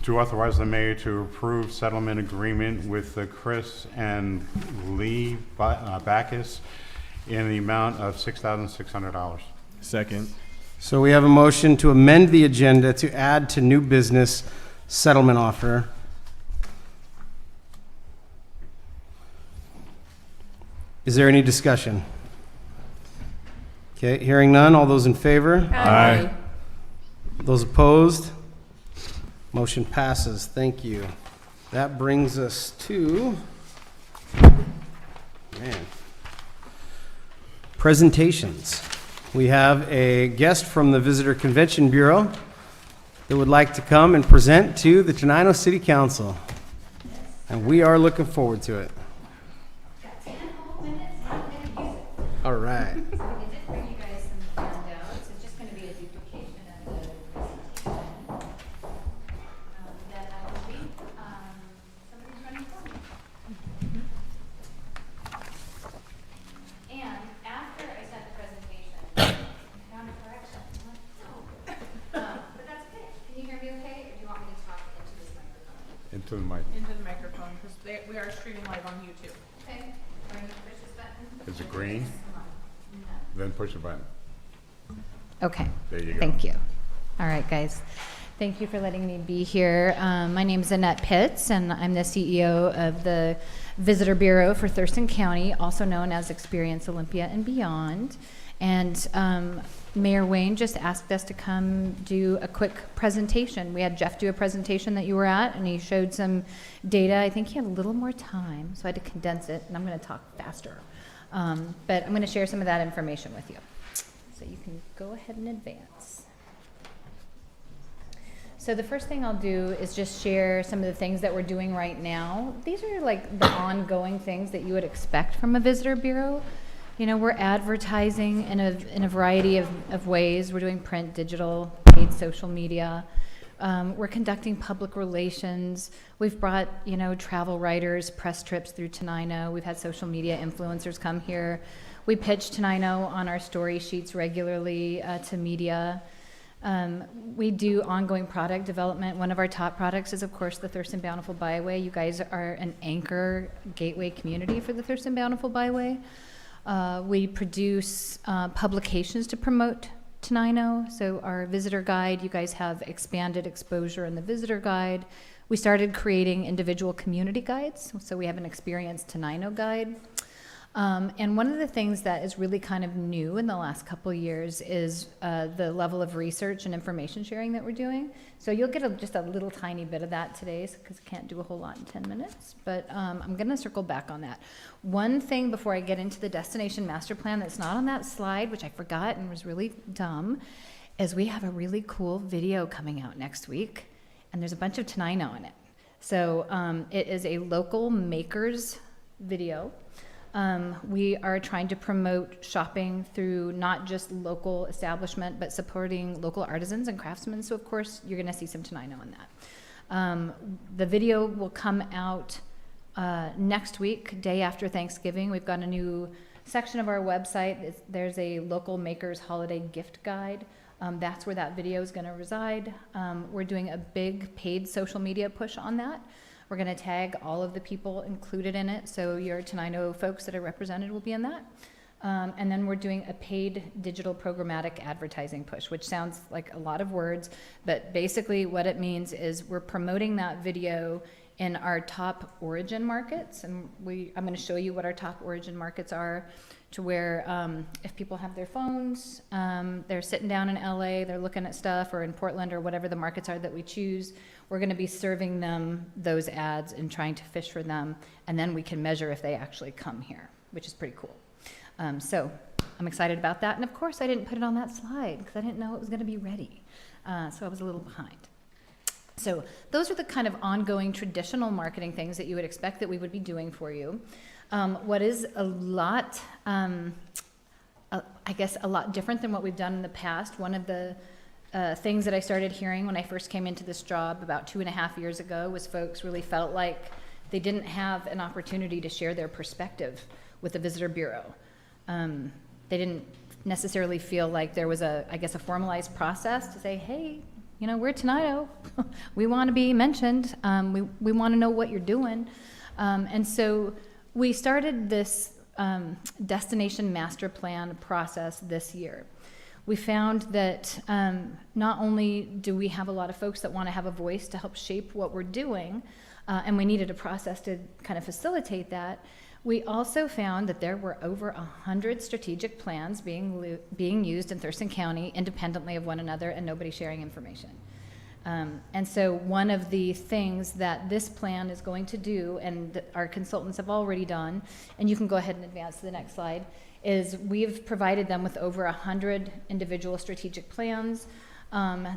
to authorize the mayor to approve settlement agreement with Chris and Lee Backus in the amount of $6,600. Second. So we have a motion to amend the agenda to add to new business settlement offer. Is there any discussion? Okay, hearing none. All those in favor? Aye. Those opposed? Motion passes. Thank you. That brings us to, presentations. We have a guest from the Visitor Convention Bureau that would like to come and present to the Tenino City Council. And we are looking forward to it. Got 10 whole minutes, and I'm gonna use it. All right. So I did bring you guys some handouts. It's just gonna be a duplication of the presentation. That I will be, somebody's running for me. And after I sent the presentation, I found a correction. I'm like, no. But that's okay. Can you hear me okay, or do you want me to talk into this microphone? Into the mic. Into the microphone, because we are streaming live on YouTube. Okay, do I need to push this button? Is it green? No. Then push the button. Okay. There you go. Thank you. All right, guys. Thank you for letting me be here. My name is Annette Pitts, and I'm the CEO of the Visitor Bureau for Thurston County, also known as Experience Olympia and Beyond. And Mayor Wayne just asked us to come do a quick presentation. We had Jeff do a presentation that you were at, and he showed some data. I think he had a little more time, so I had to condense it, and I'm going to talk faster. But I'm going to share some of that information with you. So you can go ahead and advance. So the first thing I'll do is just share some of the things that we're doing right now. These are like the ongoing things that you would expect from a visitor bureau. You know, we're advertising in a variety of ways. We're doing print, digital, paid social media. We're conducting public relations. We've brought, you know, travel writers, press trips through Tenino. We've had social media influencers come here. We pitch Tenino on our story sheets regularly to media. We do ongoing product development. One of our top products is, of course, the Thurston Bountiful Byway. You guys are an anchor gateway community for the Thurston Bountiful Byway. We produce publications to promote Tenino. So our visitor guide, you guys have expanded exposure in the visitor guide. We started creating individual community guides. So we have an experienced Tenino guide. And one of the things that is really kind of new in the last couple of years is the level of research and information sharing that we're doing. So you'll get just a little tiny bit of that today, because I can't do a whole lot in 10 minutes, but I'm gonna circle back on that. One thing before I get into the destination master plan that's not on that slide, which I forgot and was really dumb, is we have a really cool video coming out next week, and there's a bunch of Tenino in it. So it is a local makers video. We are trying to promote shopping through not just local establishment, but supporting local artisans and craftsmen. So of course, you're gonna see some Tenino in that. The video will come out next week, day after Thanksgiving. We've got a new section of our website. There's a local makers holiday gift guide. That's where that video is gonna reside. We're doing a big paid social media push on that. We're going to tag all of the people included in it, so your Tenino folks that are represented will be in that. And then we're doing a paid digital programmatic advertising push, which sounds like a lot of words, but basically what it means is we're promoting that video in our top origin markets, and I'm going to show you what our top origin markets are, to where if people have their phones, they're sitting down in LA, they're looking at stuff, or in Portland, or whatever the markets are that we choose, we're going to be serving them those ads and trying to fish for them, and then we can measure if they actually come here, which is pretty cool. So I'm excited about that. And of course, I didn't put it on that slide because I didn't know it was going to be ready. So I was a little behind. So those are the kind of ongoing traditional marketing things that you would expect that we would be doing for you. What is a lot, I guess, a lot different than what we've done in the past. One of the things that I started hearing when I first came into this job about 2.5 years ago was folks really felt like they didn't have an opportunity to share their perspective with the Visitor Bureau. They didn't necessarily feel like there was a formalized process to say, hey, you know, we're Tenino. We want to be mentioned. We want to know what you're doing. And so we started this destination master plan process this year. We found that not only do we have a lot of folks that want to have a voice to help shape what we're doing, and we needed a process to kind of facilitate that, we also found that there were over 100 strategic plans being used in Thurston County independently of one another and nobody sharing information. And so one of the things that this plan is going to do, and that our consultants have already done, and you can go ahead and advance to the next slide, is we've provided them with over 100 individual strategic plans.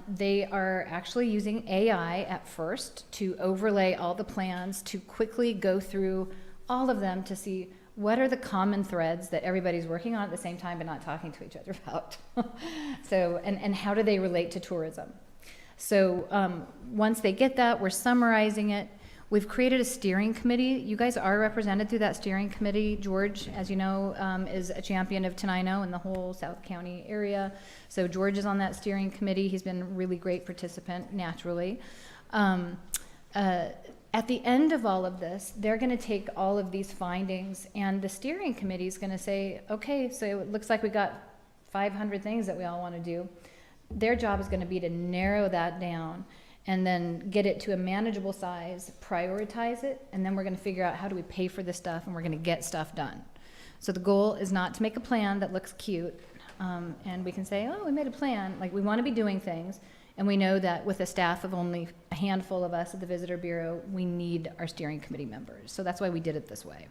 They are actually using AI at first to overlay all the plans, to quickly go through all of them to see what are the common threads that everybody's working on at the same time but not talking to each other about. So, and how do they relate to tourism? So once they get that, we're summarizing it. We've created a steering committee. You guys are represented through that steering committee. George, as you know, is a champion of Tenino in the whole South County area. So George is on that steering committee. He's been a really great participant, naturally. At the end of all of this, they're going to take all of these findings, and the steering committee is going to say, okay, so it looks like we got 500 things that we all want to do. Their job is going to be to narrow that down and then get it to a manageable size, prioritize it, and then we're going to figure out how do we pay for this stuff, and we're going to get stuff done. So the goal is not to make a plan that looks cute, and we can say, oh, we made a plan. Like, we want to be doing things, and we know that with a staff of only a handful of us at the Visitor Bureau, we need our steering committee members. So that's why we did it this way.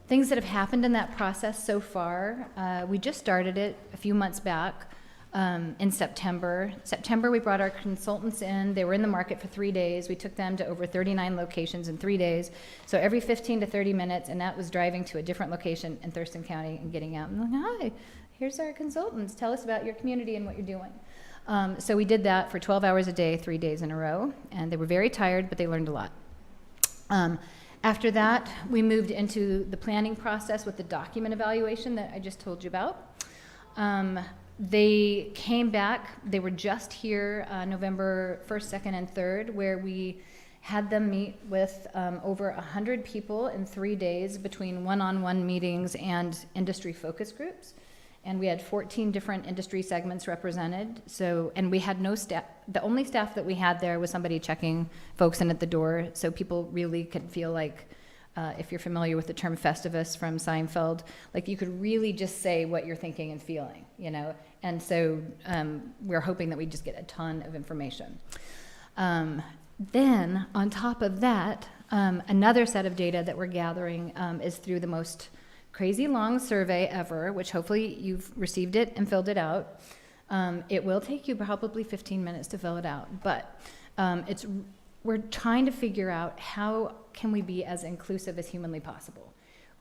Things that have happened in that process so far, we just started it a few months back. In September. We brought our consultants in. They were in the market for 3 days. We took them to over 39 locations in 3 days. So every 15 to 30 minutes, and that was driving to a different location in Thurston County and getting out. And like, hi, here's our consultants. Tell us about your community and what you're doing. So we did that for 12 hours a day, 3 days in a row. And they were very tired, but they learned a lot. After that, we moved into the planning process with the document evaluation that I just told you about. They came back. They were just here November 1st, 2nd, and 3rd, where we had them meet with over 100 people in 3 days between one-on-one meetings and industry focus groups. And we had 14 different industry segments represented. So, and we had no staff. The only staff that we had there was somebody checking folks in at the door, so people really could feel like, if you're familiar with the term Festivus from Seinfeld, like you could really just say what you're thinking and feeling, you know? And so we're hoping that we just get a ton of information. Then on top of that, another set of data that we're gathering is through the most crazy long survey ever, which hopefully you've received it and filled it out. It will take you probably 15 minutes to fill it out, but we're trying to figure out how can we be as inclusive as humanly possible.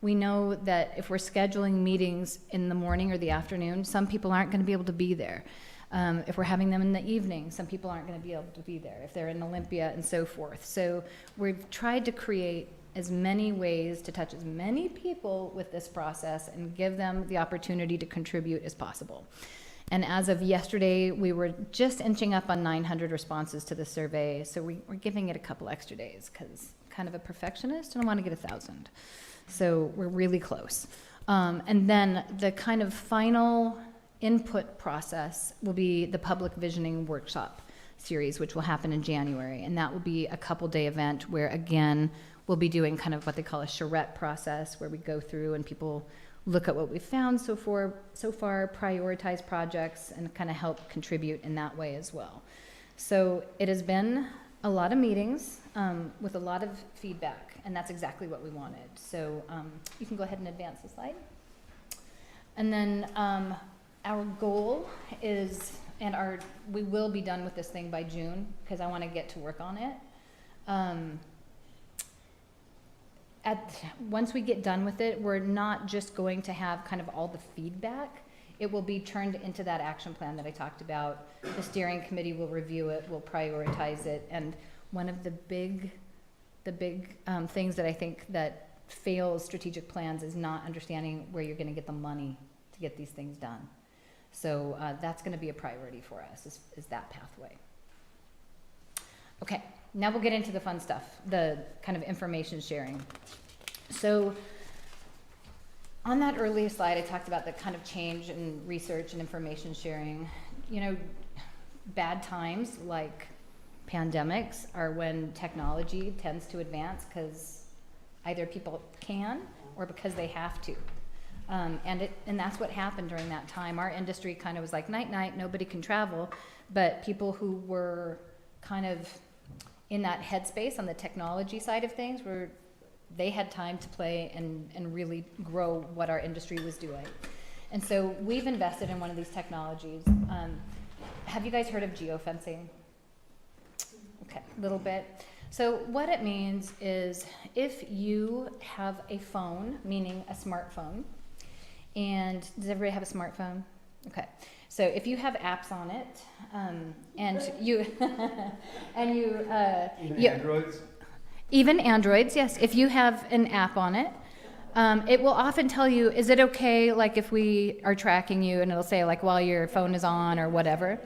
We know that if we're scheduling meetings in the morning or the afternoon, some people aren't going to be able to be there. If we're having them in the evening, some people aren't going to be able to be there, if they're in Olympia and so forth. So we've tried to create as many ways to touch as many people with this process and give them the opportunity to contribute as possible. And as of yesterday, we were just inching up on 900 responses to the survey, so we're giving it a couple extra days because I'm kind of a perfectionist and I want to get 1,000. So we're really close. And then the kind of final input process will be the public visioning workshop series, which will happen in January. And that will be a couple-day event where, again, we'll be doing kind of what they call a charrette process, where we go through and people look at what we've found so far, prioritize projects, and kind of help contribute in that way as well. So it has been a lot of meetings with a lot of feedback, and that's exactly what we wanted. So you can go ahead and advance the slide. And then our goal is, we will be done with this thing by June, because I want to get to work on it. Once we get done with it, we're not just going to have kind of all the feedback. It will be turned into that action plan that I talked about. The steering committee will review it, will prioritize it, and one of the big things that I think that fails strategic plans is not understanding where you're going to get the money to get these things done. So that's going to be a priority for us, is that pathway. Okay, now we'll get into the fun stuff, the kind of information sharing. So on that earlier slide, I talked about the kind of change in research and information sharing. You know, bad times like pandemics are when technology tends to advance because either people can or because they have to. And that's what happened during that time. Our industry kind of was like, night, night, nobody can travel. But people who were kind of in that headspace on the technology side of things, they had time to play and really grow what our industry was doing. And so we've invested in one of these technologies. Have you guys heard of geofencing? Okay, a little bit. So what it means is if you have a phone, meaning a smartphone, and does everybody have a smartphone? Okay. So if you have apps on it, and you, Androids? Even Androids, yes. If you have an app on it, it will often tell you, is it okay, like if we are tracking you, and it'll say like while your phone is on or whatever.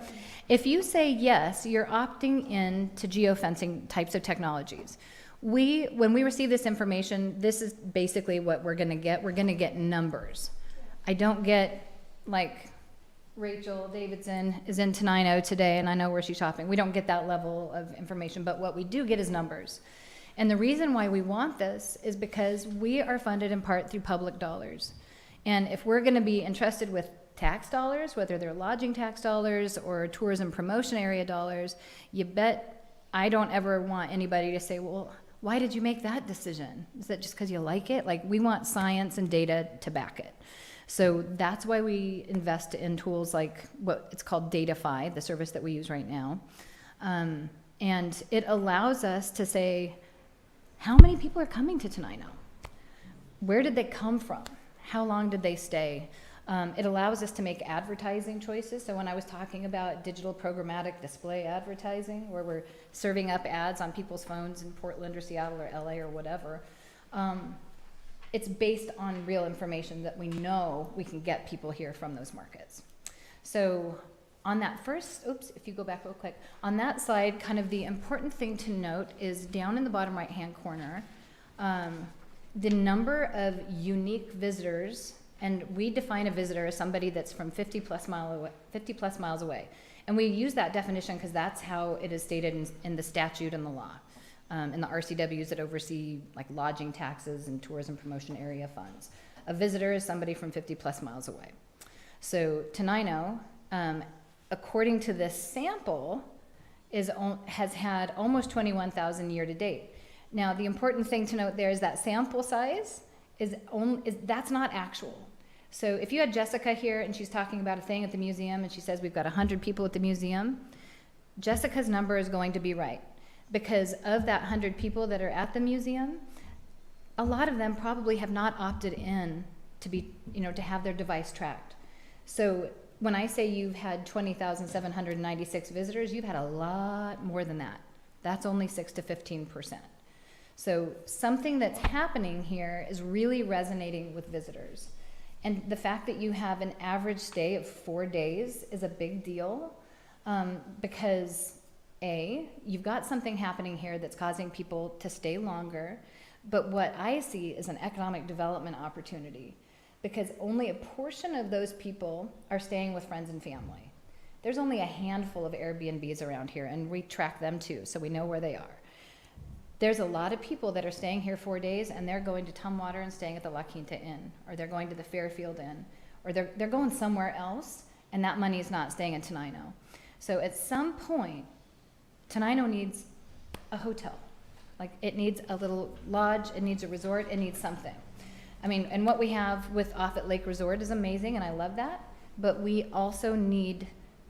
If you say yes, you're opting in to geofencing types of technologies. When we receive this information, this is basically what we're gonna get. We're gonna get numbers. I don't get like Rachel Davidson is in Tenino today and I know where she's shopping. We don't get that level of information, but what we do get is numbers. And the reason why we want this is because we are funded in part through public dollars. And if we're gonna be entrusted with tax dollars, whether they're lodging tax dollars or tourism promotion area dollars, you bet I don't ever want anybody to say, well, why did you make that decision? Is that just because you like it? Like, we want science and data to back it. So that's why we invest in tools like what it's called DataFi, the service that we use right now. And it allows us to say, how many people are coming to Tenino? Where did they come from? How long did they stay? It allows us to make advertising choices. So when I was talking about digital programmatic display advertising, where we're serving up ads on people's phones in Portland or Seattle or LA or whatever, it's based on real information that we know we can get people here from those markets. So on that first, if you go back real quick, on that slide, kind of the important thing to note is down in the bottom right-hand corner, the number of unique visitors, and we define a visitor as somebody that's from 50 plus miles away. And we use that definition because that's how it is stated in the statute and the law, and the RCWs that oversee like lodging taxes and tourism promotion area funds. A visitor is somebody from 50 plus miles away. So Tenino, according to this sample, has had almost 21,000 year to date. Now, the important thing to note there is that sample size that's not actual. So if you had Jessica here and she's talking about a thing at the museum and she says we've got 100 people at the museum, Jessica's number is going to be right. Because of that 100 people that are at the museum, a lot of them probably have not opted in to have their device tracked. So when I say you've had 20,796 visitors, you've had a lot more than that. That's only 6 to 15%. So something that's happening here is really resonating with visitors. And the fact that you have an average stay of 4 days is a big deal, because you've got something happening here that's causing people to stay longer, but what I see is an economic development opportunity, because only a portion of those people are staying with friends and family. There's only a handful of Airbnbs around here, and we track them too, so we know where they are. There's a lot of people that are staying here 4 days, and they're going to Tumwater and staying at the La Quinta Inn, or they're going to the Fairfield Inn, or they're going somewhere else, and that money is not staying in Tenino. So at some point, Tenino needs a hotel. Like, it needs a little lodge, it needs a resort, it needs something. I mean, and what we have with Off at Lake Resort is amazing, and I love that. But we also need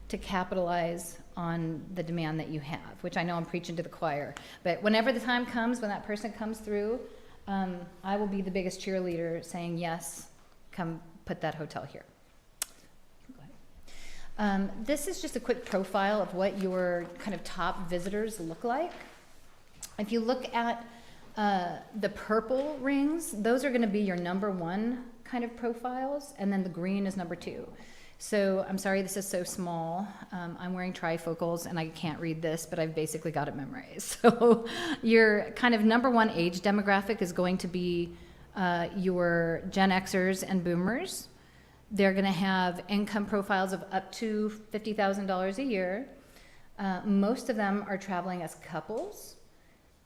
to capitalize on the demand that you have, which I know I'm preaching to the choir. But whenever the time comes, when that person comes through, I will be the biggest cheerleader saying, yes, come put that hotel here. Go ahead. This is just a quick profile of what your kind of top visitors look like. If you look at the purple rings, those are going to be your number one kind of profiles, and then the green is number two. So I'm sorry this is so small. I'm wearing trifocals and I can't read this, but I've basically got it memorized. So your kind of number one age demographic is going to be your Gen Xers and Boomers. They're going to have income profiles of up to $50,000 a year. Most of them are traveling as couples,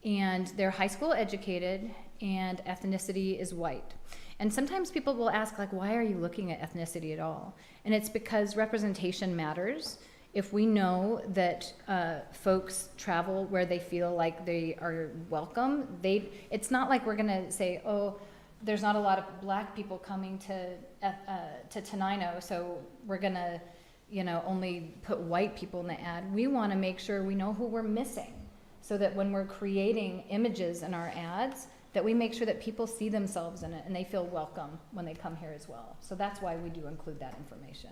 and they're high school educated, and ethnicity is white. And sometimes people will ask, like, why are you looking at ethnicity at all? And it's because representation matters. If we know that folks travel where they feel like they are welcome, it's not like we're gonna say, oh, there's not a lot of black people coming to Tenino, so we're gonna, only put white people in the ad. We wanna make sure we know who we're missing, so that when we're creating images in our ads, that we make sure that people see themselves in it and they feel welcome when they come here as well. So that's why we do include that information.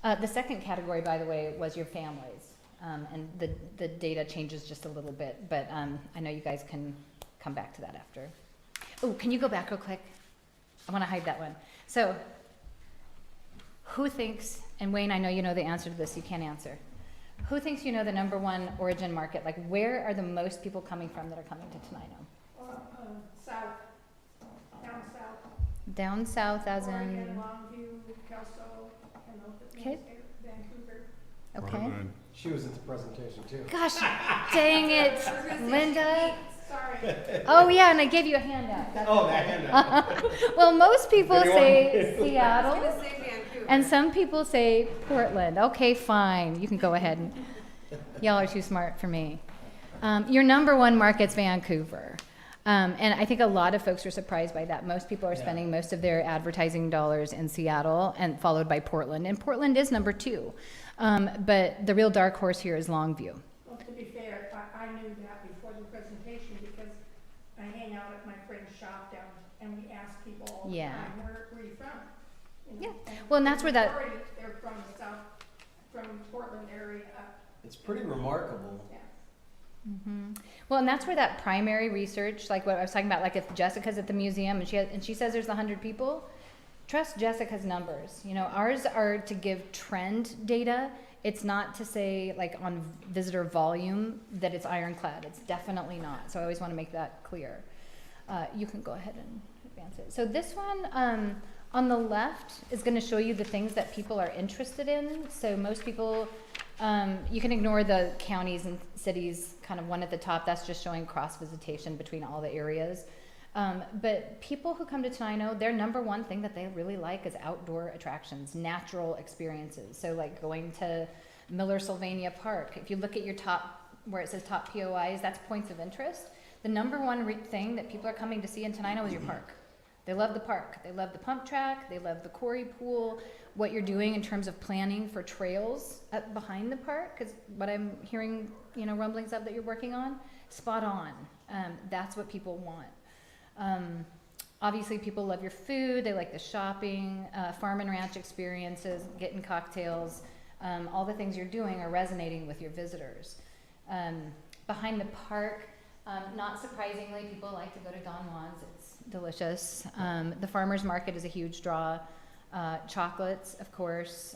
The second category, by the way, was your families. And the data changes just a little bit, but I know you guys can come back to that after. Oh, can you go back real quick? I wanna hide that one. So, who thinks, and Wayne, I know you know the answer to this, you can't answer. Who thinks you know the number one origin market? Like, where are the most people coming from that are coming to Tenino? South, down south. Down south, as Oregon, in. Longview, Kelso, Okay. Vancouver. Okay. Portland. She was at the presentation too. Gosh, dang it, Linda. Sorry. Oh yeah, and I gave you a handout. That's Oh, okay. that handout. Well, most people Anyone? say I was Seattle, gonna say Vancouver. and some people say Portland. Okay, fine. You can go ahead and. Y'all are too smart for me. Your number one market's Vancouver. And I think a lot of folks are surprised by that. Most people are spending most of their advertising dollars in Seattle, and followed by Portland. And Portland is number two. But the real dark horse here is Longview. Well, to be fair, I knew that before the presentation because I hang out at my friend's shop down, and we ask people all the Yeah. time, where are you from? Yeah. Well, and that's where that- They're from the south, from Portland area. It's pretty remarkable. Yeah. Mm-hmm. Well, and that's where that primary research, like what I was talking about, like if Jessica's at the museum and she says there's 100 people, trust Jessica's numbers. Ours are to give trend data. It's not to say, like, on visitor volume that it's ironclad. It's definitely not. So I always want to make that clear. You can go ahead and advance it. So this one on the left is going to show you the things that people are interested in. So most people, you can ignore the counties and cities, kind of one at the top. That's just showing cross visitation between all the areas. But people who come to Tenino, their number one thing that they really like is outdoor attractions, natural experiences. So like going to Miller Sylvania Park. If you look at your top, where it says top POIs, that's points of interest. The number one thing that people are coming to see in Tenino is your park. They love the park. They love the pump track. They love the quarry pool. What you're doing in terms of planning for trails up behind the park, because what I'm hearing, rumblings of that you're working on, spot on. That's what people want. Obviously, people love your food. They like the shopping, farm and ranch experiences, getting cocktails. All the things you're doing are resonating with your visitors. Behind the park, not surprisingly, people like to go to Don Juan's. It's delicious. The farmer's market is a huge draw. Chocolates, of course,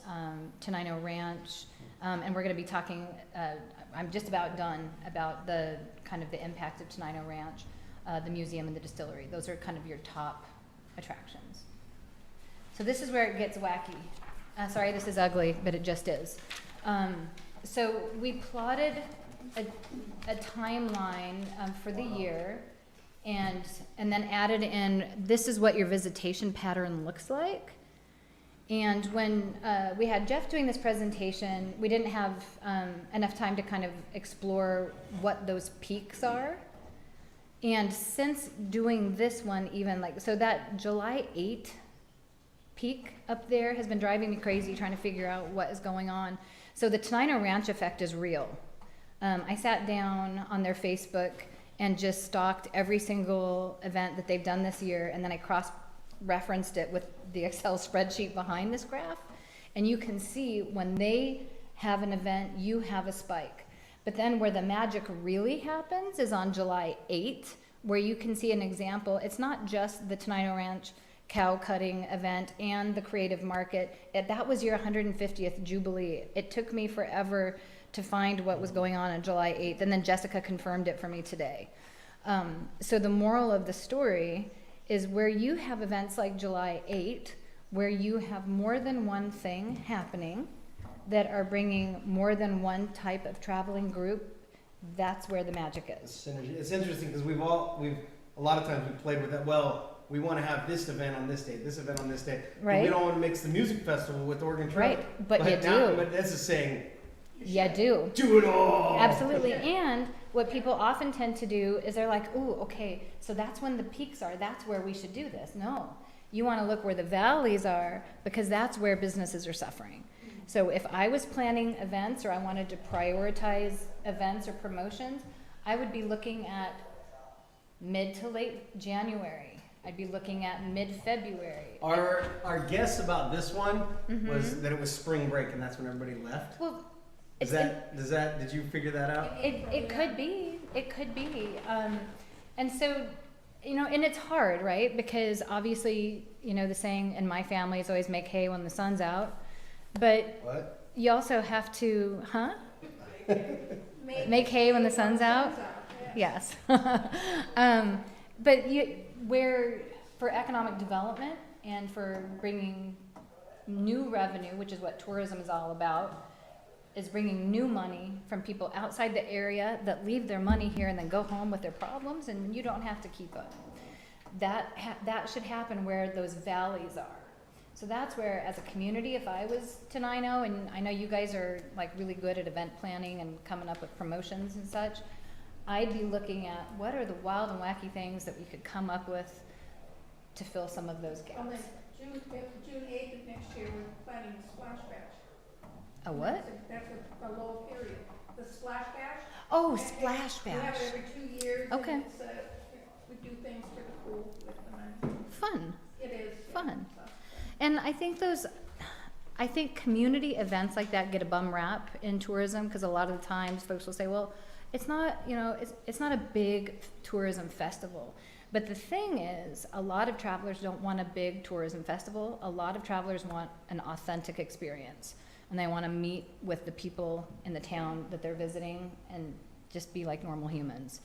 Tenino Ranch. And we're going to be talking, I'm just about done, about the kind of the impact of Tenino Ranch, the museum and the distillery. Those are kind of your top attractions. So this is where it gets wacky. Sorry, this is ugly, but it just is. So we plotted a timeline for the year, and then added in, this is what your visitation pattern looks like. And when we had Jeff doing this presentation, we didn't have enough time to kind of explore what those peaks are. And since doing this one, even like, so that July 8 peak up there has been driving me crazy trying to figure out what is going on. So the Tenino Ranch effect is real. I sat down on their Facebook and just stalked every single event that they've done this year, and then I cross-referenced it with the Excel spreadsheet behind this graph. And you can see when they have an event, you have a spike. But then where the magic really happens is on July 8th, where you can see an example. It's not just the Tenino Ranch cow cutting event and the creative market. That was your 150th Jubilee. It took me forever to find what was going on July 8th, and then Jessica confirmed it for me today. So the moral of the story is where you have events like July 8th, where you have more than one thing happening that are bringing more than one type of traveling group, that's where the magic is. Synergy. It's interesting because we've a lot of times we played with that. Well, we want to have this event on this day, this event on this day. Right. But we don't want to mix the music festival with Oregon Trail. Right, but you do. But this is saying, You do. do it all. Absolutely. And what people often tend to do is they're like, ooh, okay, so that's when the peaks are. That's where we should do this. No, you want to look where the valleys are, because that's where businesses are suffering. So if I was planning events, or I wanted to prioritize events or promotions, I would be looking at mid to late January. I'd be looking at mid-February. Our guess about this one was that it was spring break, and that's when everybody left. Well, Did you figure that out? It could be. It could be. And so, and it's hard, right? Because obviously, the saying in my family is always make hay when the sun's out. But What? you also have to, make hay when the sun's out? Yes. But where for economic development and for bringing new revenue, which is what tourism is all about, is bringing new money from people outside the area that leave their money here and then go home with their problems, and you don't have to keep up. That should happen where those valleys are. So that's where, as a community, if I was Tenino, and I know you guys are like really good at event planning and coming up with promotions and such, I'd be looking at what are the wild and wacky things that we could come up with to fill some of those On gaps. the June 8th of next year, we're planning a splash bash. A what? That's a low period. The splash bash. Oh, And splash We have bash. it every 2 years. Okay. And it's, we do things for the pool with them. Fun. It is. Fun. And I think community events like that get a bum rap in tourism, because a lot of the times folks will say, well, it's not, it's not a big tourism festival. But the thing is, a lot of travelers don't want a big tourism festival. A lot of travelers want an authentic experience, and they want to meet with the people in the town that they're visiting and just be like normal humans.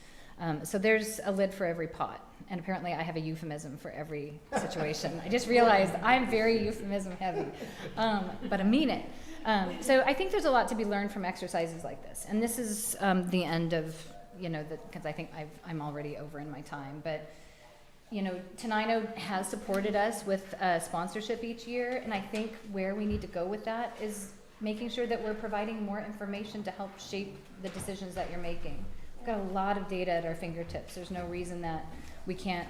So there's a lid for every pot, and apparently I have a euphemism for every situation. I just realized I'm very euphemism heavy, but I mean it. So I think there's a lot to be learned from exercises like this, and this is the end of, because I think I'm already over in my time, but Tenino has supported us with sponsorship each year, and I think where we need to go with that is making sure that we're providing more information to help shape the decisions that you're making. We've got a lot of data at our fingertips. There's no reason that we can't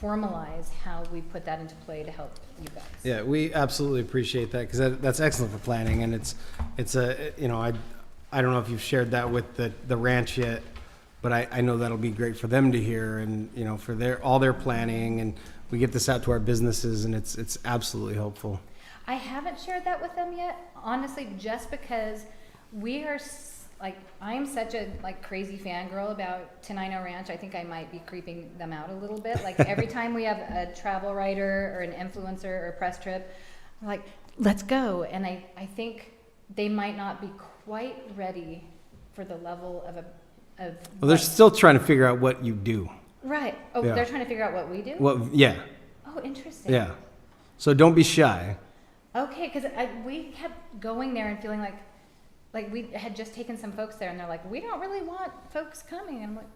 formalize how we put that into play to help you guys. Yeah, we absolutely appreciate that, because that's excellent for planning, and it's I don't know if you've shared that with the ranch yet, but I know that'll be great for them to hear, and for all their planning, and we get this out to our businesses, and it's absolutely helpful. I haven't shared that with them yet, honestly, just because we are I'm such a crazy fangirl about Tenino Ranch. I think I might be creeping them out a little bit. Like every time we have a travel writer or an influencer or a press trip, I'm like, let's go. And I think they might not be quite ready for the level of Well, they're still trying to figure out what you do. Right. Oh, Yeah. They're trying to figure out what we do? Well, yeah, Oh, interesting. yeah. So don't be shy. Okay, because we kept going there and feeling like we had just taken some folks there, and they're like, we don't really want folks coming. And I'm like,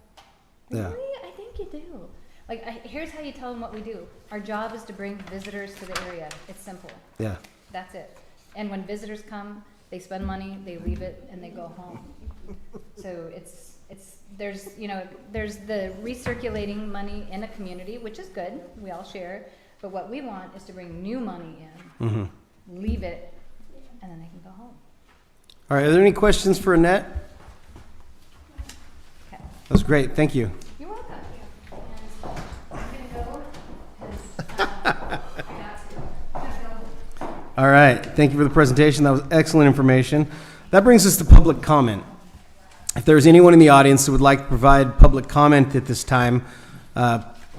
Yeah. really? I think you do. Here's how you tell them what we do. Our job is to bring visitors to the area. It's simple. Yeah. That's it. And when visitors come, they spend money, they leave it, and they go home. So it's there's the recirculating money in a community, which is good, we all share, but what we want is to bring new money in, Mm-hmm. leave it, and then they can go home. All right, are there any questions for Annette? Okay. That was great, thank you. You're welcome. And I'm gonna go, 'cause, I got to. All right, thank you for the presentation. That was excellent information. That brings us to public comment. If there's anyone in the audience who would like to provide public comment at this time,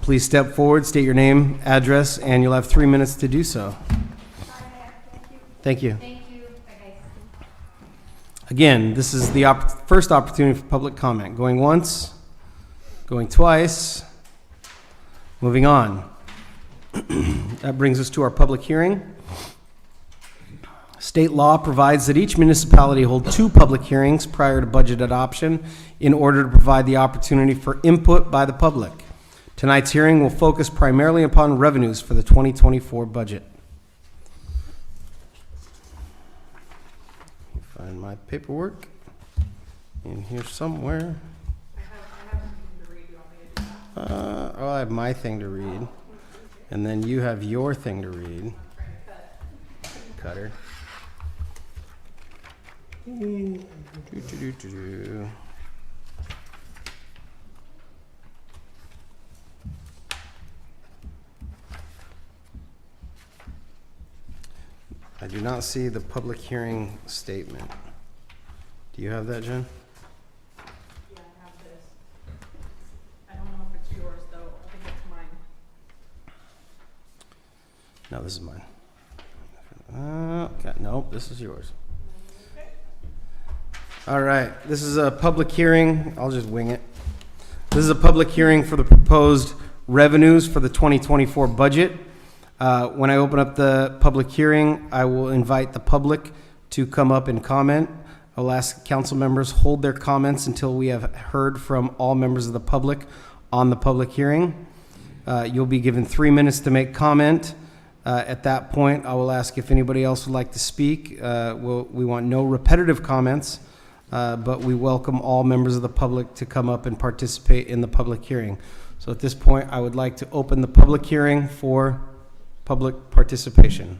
please step forward, state your name, address, and you'll have 3 minutes to do so. Thank you. Thank you. Bye, guys. Again, this is the first opportunity for public comment. Going once, going twice, moving on. That brings us to our public hearing. State law provides that each municipality hold 2 public hearings prior to budget adoption in order to provide the opportunity for input by the public. Tonight's hearing will focus primarily upon revenues for the 2024 budget. Let me find my paperwork in here somewhere. I have my thing to read, and then you have your thing to read. Cutter. I do not see the public hearing statement. Do you have that, Jen? Yeah, I have this. I don't know if it's yours, though. I think it's mine. No, this is mine. Okay, nope, this is yours. All right, this is a public hearing. I'll just wing it. This is a public hearing for the proposed revenues for the 2024 budget. When I open up the public hearing, I will invite the public to come up and comment. I'll ask council members hold their comments until we have heard from all members of the public on the public hearing. You'll be given 3 minutes to make comment. At that point, I will ask if anybody else would like to speak. We want no repetitive comments, but we welcome all members of the public to come up and participate in the public hearing. So at this point, I would like to open the public hearing for public participation.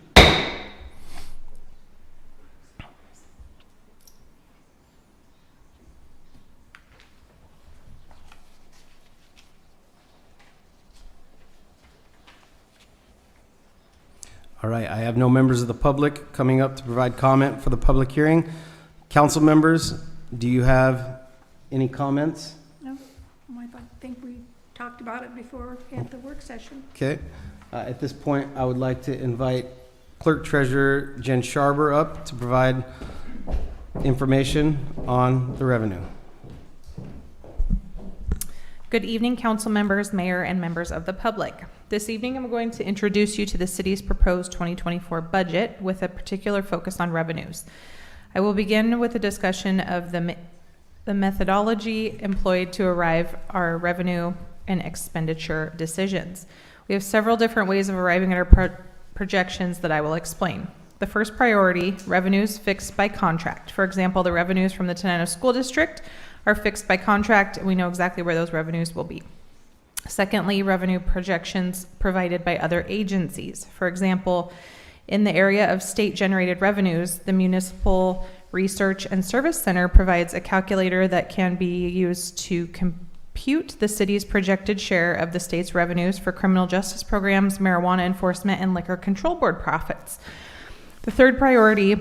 All right, I have no members of the public coming up to provide comment for the public hearing. Council members, do you have any comments? No, I think we talked about it before at the work session. Okay. At this point, I would like to invite Clerk Treasurer Jen Sharber up to provide information on the revenue. Good evening, council members, mayor, and members of the public. This evening, I'm going to introduce you to the city's proposed 2024 budget with a particular focus on revenues. I will begin with a discussion of the methodology employed to arrive our revenue and expenditure decisions. We have several different ways of arriving at our projections that I will explain. The first priority, revenues fixed by contract. For example, the revenues from the Tenino School District are fixed by contract, and we know exactly where those revenues will be. Secondly, revenue projections provided by other agencies. For example, in the area of state-generated revenues, the Municipal Research and Service Center provides a calculator that can be used to compute the city's projected share of the state's revenues for criminal justice programs, marijuana enforcement, and liquor control board profits. The third priority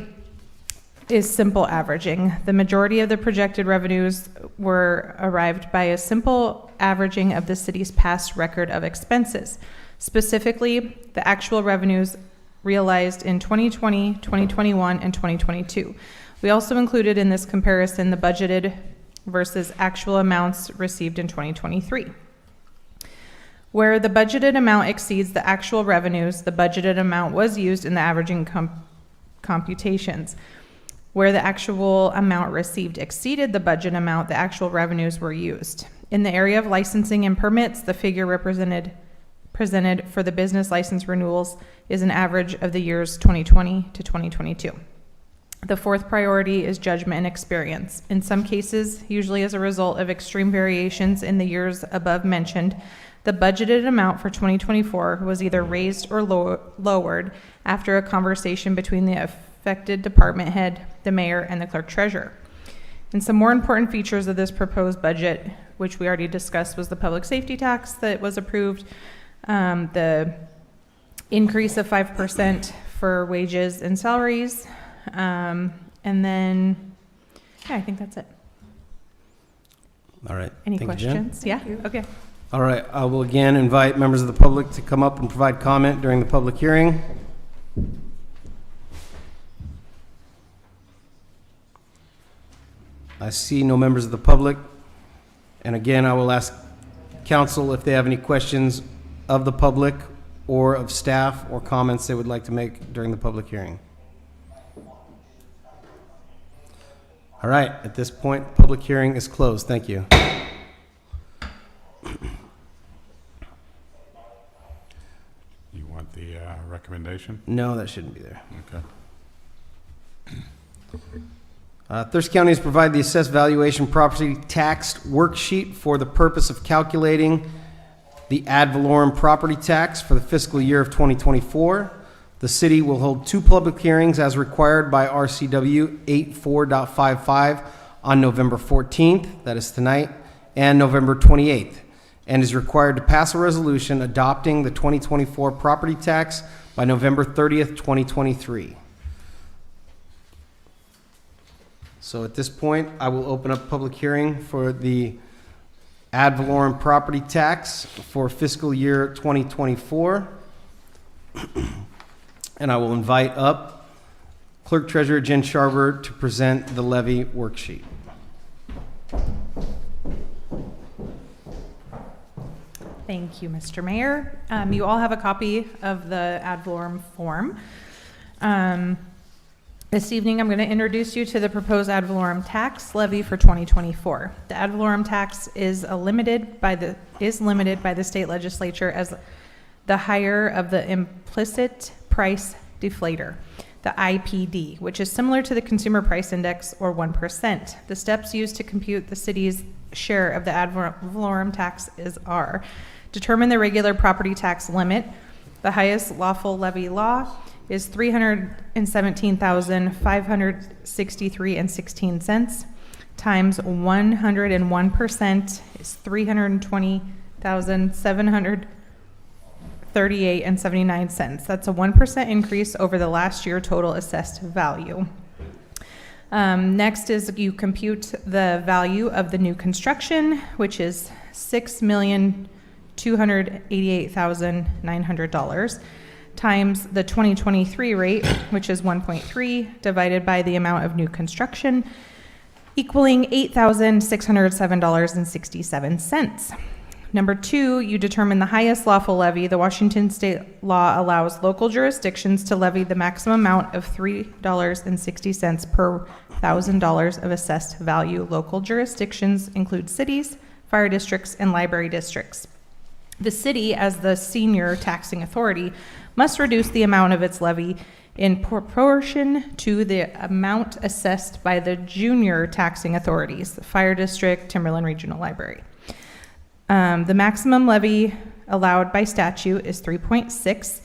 is simple averaging. The majority of the projected revenues were arrived by a simple averaging of the city's past record of expenses. Specifically, the actual revenues realized in 2020, 2021, and 2022. We also included in this comparison the budgeted versus actual amounts received in 2023. Where the budgeted amount exceeds the actual revenues, the budgeted amount was used in the averaging computations. Where the actual amount received exceeded the budget amount, the actual revenues were used. In the area of licensing and permits, the figure presented for the business license renewals is an average of the years 2020 to 2022. The fourth priority is judgment and experience. In some cases, usually as a result of extreme variations in the years above mentioned, the budgeted amount for 2024 was either raised or lowered after a conversation between the affected department head, the mayor, and the clerk treasurer. And some more important features of this proposed budget, which we already discussed, was the public safety tax that was approved, the increase of 5% for wages and salaries, and then, yeah, I think that's it. All right. Any Thank you, Jen. questions? Yeah? Okay. All right, I will again invite members of the public to come up and provide comment during the public hearing. I see no members of the public. And again, I will ask council if they have any questions of the public or of staff or comments they would like to make during the public hearing. All right, at this point, public hearing is closed. Thank you. You want the recommendation? No, that shouldn't be there. Okay. Thirst County has provided the assessed valuation property tax worksheet for the purpose of calculating the ad valorem property tax for the fiscal year of 2024. The city will hold 2 public hearings as required by RCW 84.55 on November 14th, that is tonight, and November 28th, and is required to pass a resolution adopting the 2024 property tax by November 30th, 2023. So at this point, I will open up public hearing for the ad valorem property tax for fiscal year 2024. And I will invite up Clerk Treasurer Jen Sharber to present the levy worksheet. Thank you, Mr. Mayor. You all have a copy of the ad valorem form. This evening, I'm going to introduce you to the proposed ad valorem tax levy for 2024. The ad valorem tax is limited by the state legislature as the higher of the implicit price deflator, the IPD, which is similar to the Consumer Price Index, or 1%. The steps used to compute the city's share of the ad valorem tax are: determine the regular property tax limit. The highest lawful levy law is $317,563.16 times 101% is $320,738.79. That's a 1% increase over the last year total assessed value. Next is you compute the value of the new construction, which is $6,288,900 times the 2023 rate, which is 1.3, divided by the amount of new construction, equaling $8,607.67. Number 2, you determine the highest lawful levy. The Washington state law allows local jurisdictions to levy the maximum amount of $3.60 per $1,000 of assessed value. Local jurisdictions include cities, fire districts, and library districts. The city, as the senior taxing authority, must reduce the amount of its levy in proportion to the amount assessed by the junior taxing authorities, the fire district, Timberland Regional Library. The maximum levy allowed by statute is 3.6.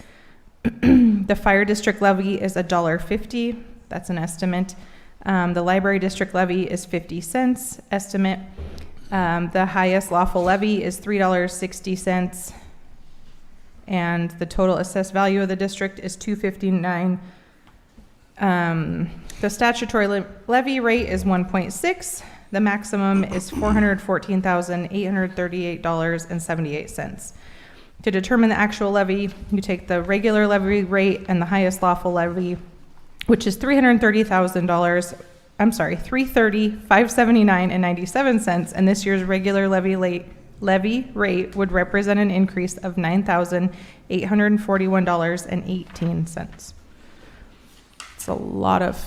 The fire district levy is $1.50. That's an estimate. The library district levy is 50 cents, estimate. The highest lawful levy is $3.60, and the total assessed value of the district is $259. The statutory levy rate is 1.6. The maximum is $414,838.78. To determine the actual levy, you take the regular levy rate and the highest lawful levy, which is $330,579.97, and this year's regular levy rate would represent an increase of $9,841.18. It's a lot of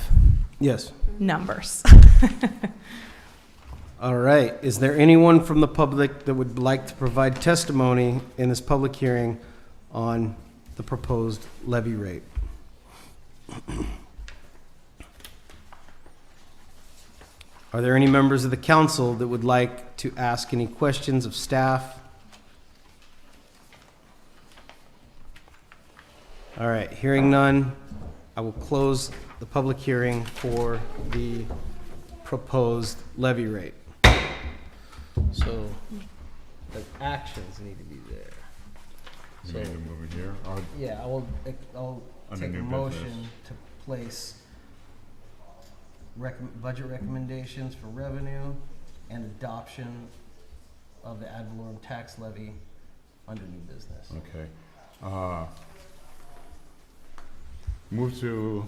numbers. All right. Is there anyone from the public that would like to provide testimony in this public hearing on the proposed levy rate? Are there any members of the council that would like to ask any questions of staff? All right, hearing none, I will close the public hearing for the proposed levy rate. So, the actions need to be there. You need to move it here. Or Yeah, I'll Under take a new motion business. to place budget recommendations for revenue and adoption of the ad valorem tax levy under new business. Okay. Move to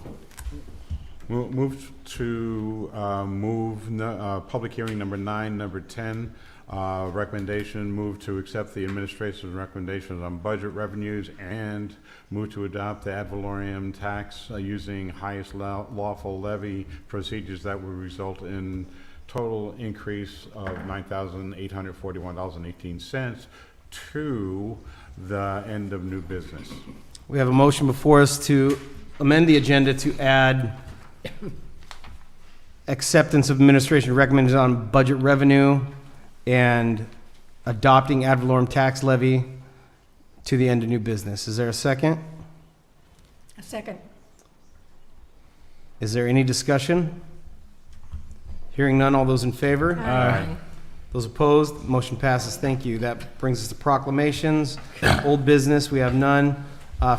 public hearing number 9, number 10. Recommendation, move to accept the administration's recommendations on budget revenues and move to adopt the ad valorem tax using highest lawful levy procedures that would result in total increase of $9,841.18 to the end of new business. We have a motion before us to amend the agenda to add acceptance of administration recommended on budget revenue and adopting ad valorem tax levy to the end of new business. Is there a second? A second. Is there any discussion? Hearing none, all those in favor? Aye. Those opposed? Motion passes. Thank you. That brings us to proclamations. Old business, we have none.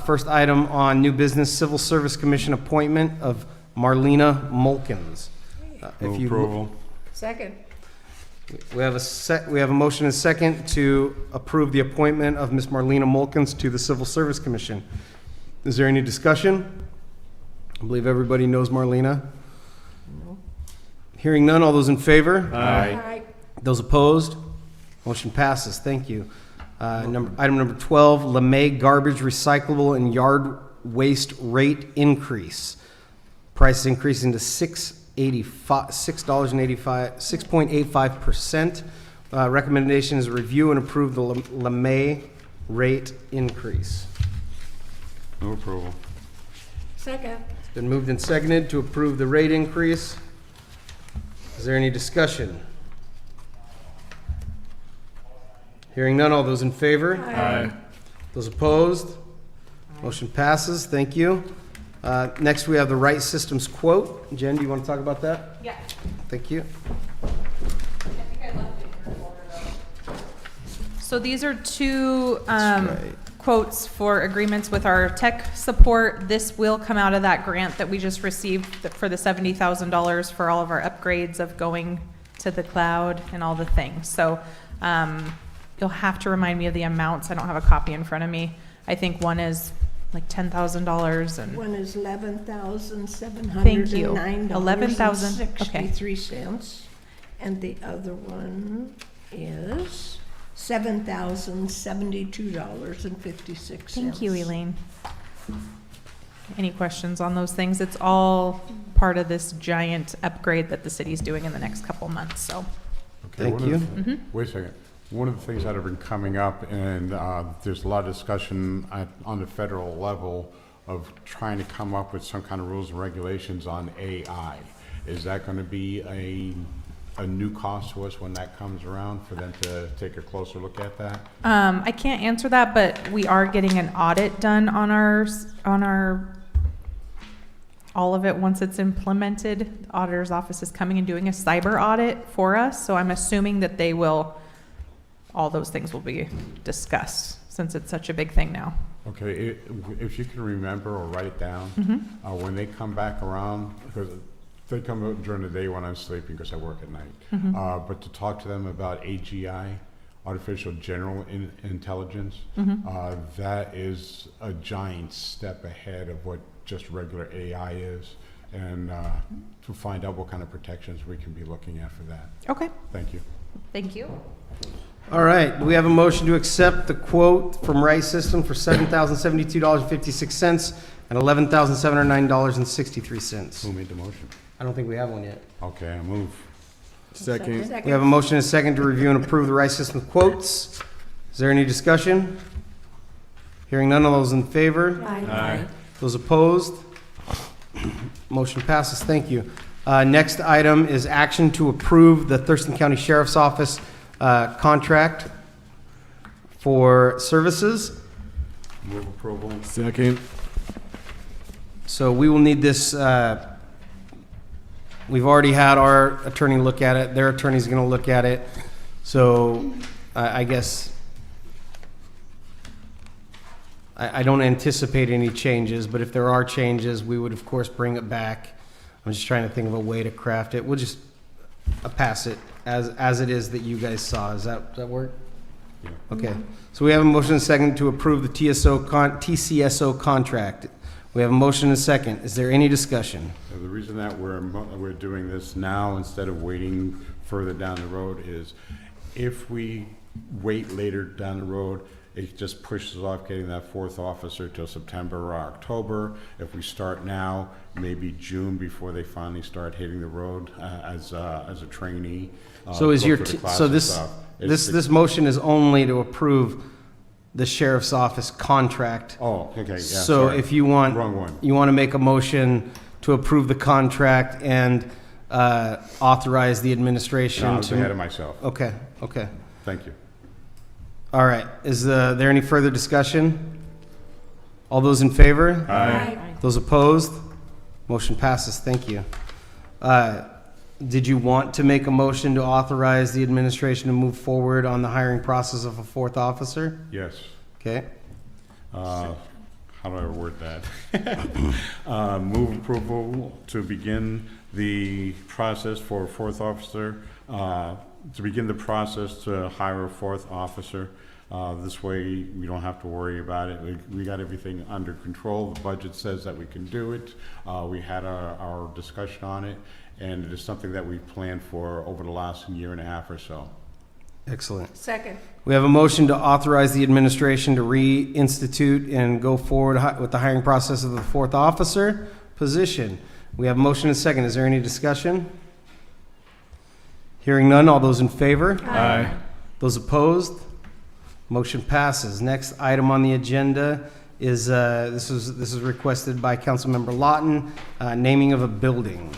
First item on new business, Civil Service Commission appointment of Marlena Mulkins. Move approval. Second. We have a motion and a second to approve the appointment of Ms. Marlena Mulkins to the Civil Service Commission. Is there any discussion? I believe everybody knows Marlena. Hearing none, all those in favor? Aye. Those opposed? Motion passes. Thank you. Item number 12, LeMay garbage recyclable and yard waste rate increase. Price increasing to $6.85%. Recommendation is review and approve the LeMay rate increase. Move approval. Second. It's been moved and seconded to approve the rate increase. Is there any discussion? Hearing none, all those in favor? Aye. Those opposed? Motion passes. Thank you. Next, we have the Right Systems quote. Jen, do you want to talk about that? Yeah. Thank you. So these are two Right. quotes for agreements with our tech support. This will come out of that grant that we just received for the $70,000 for all of our upgrades of going to the cloud and all the things. So you'll have to remind me of the amounts. I don't have a copy in front of me. I think one is like $10,000 and One is $11,709. Thank you. $11,000, okay. 63 cents. And the other one is $7,072.56. thank you, Elaine. Any questions on those things? It's all part of this giant upgrade that the city's doing in the next couple months, so. Okay, Thank one of you. the- Wait a second. One of the things that have been coming up, and there's a lot of discussion on the federal level of trying to come up with some kind of rules and regulations on AI. Is that going to be a new cost to us when that comes around for them to take a closer look at that? I can't answer that, but we are getting an audit done on our, all of it once it's implemented. The auditor's office is coming and doing a cyber audit for us, so I'm assuming that they will, all those things will be discussed since it's such a big thing now. Okay, if you can remember or write it down, when they come back around, because they come out during the day when I'm sleeping because I work at night, but to talk to them about AGI, artificial general intelligence, that is a giant step ahead of what just regular AI is, and to find out what kind of protections we can be looking at for that. Okay, Thank you. thank you. All right, do we have a motion to accept the quote from Right System for $7,072.56 and $11,709.63? Who made the motion? I don't think we have one yet. Okay, I move. Second. We have a motion and a second to review and approve the Right System quotes. Is there any discussion? Hearing none, all those in favor? Aye. Those opposed? Motion passes. Thank you. Next item is action to approve the Thurston County Sheriff's Office contract for services. Move approval. Second. So we will need this, we've already had our attorney look at it, their attorney's gonna look at it. So I guess I don't anticipate any changes, but if there are changes, we would of course bring it back. I'm just trying to think of a way to craft it. We'll just pass it as it is that you guys saw. Does that work? Yeah. Okay. So we have a motion and a second to approve the TCSO contract. We have a motion and a second. Is there any discussion? The reason that we're doing this now instead of waiting further down the road is if we wait later down the road, it just pushes off getting that fourth officer till September or October. If we start now, maybe June before they finally start hitting the road as a trainee. So is go your, through the t- class so and this, stuff. this motion is only to approve the sheriff's office contract. Oh, okay, yeah, So sorry. if you want, Wrong one. you want to make a motion to approve the contract and authorize the administration No, I was to. ahead of myself. Okay, okay. Thank you. All right. Is there any further discussion? All those in favor? Aye. Those opposed? Motion passes. Thank you. Did you want to make a motion to authorize the administration to move forward on the hiring process of a fourth officer? Yes. Okay. How do I word that? Move approval to begin the process for a fourth officer, to begin the process to hire a fourth officer. This way, we don't have to worry about it. We got everything under control. The budget says that we can do it. We had our discussion on it, and it is something that we planned for over the last year and a half or so. Excellent. Second. We have a motion to authorize the administration to reinstitute and go forward with the hiring process of the fourth officer position. We have a motion and a second. Is there any discussion? Hearing none, all those in favor? Aye. Those opposed? Motion passes. Next item on the agenda is, this is requested by Councilmember Lawton, naming of a building.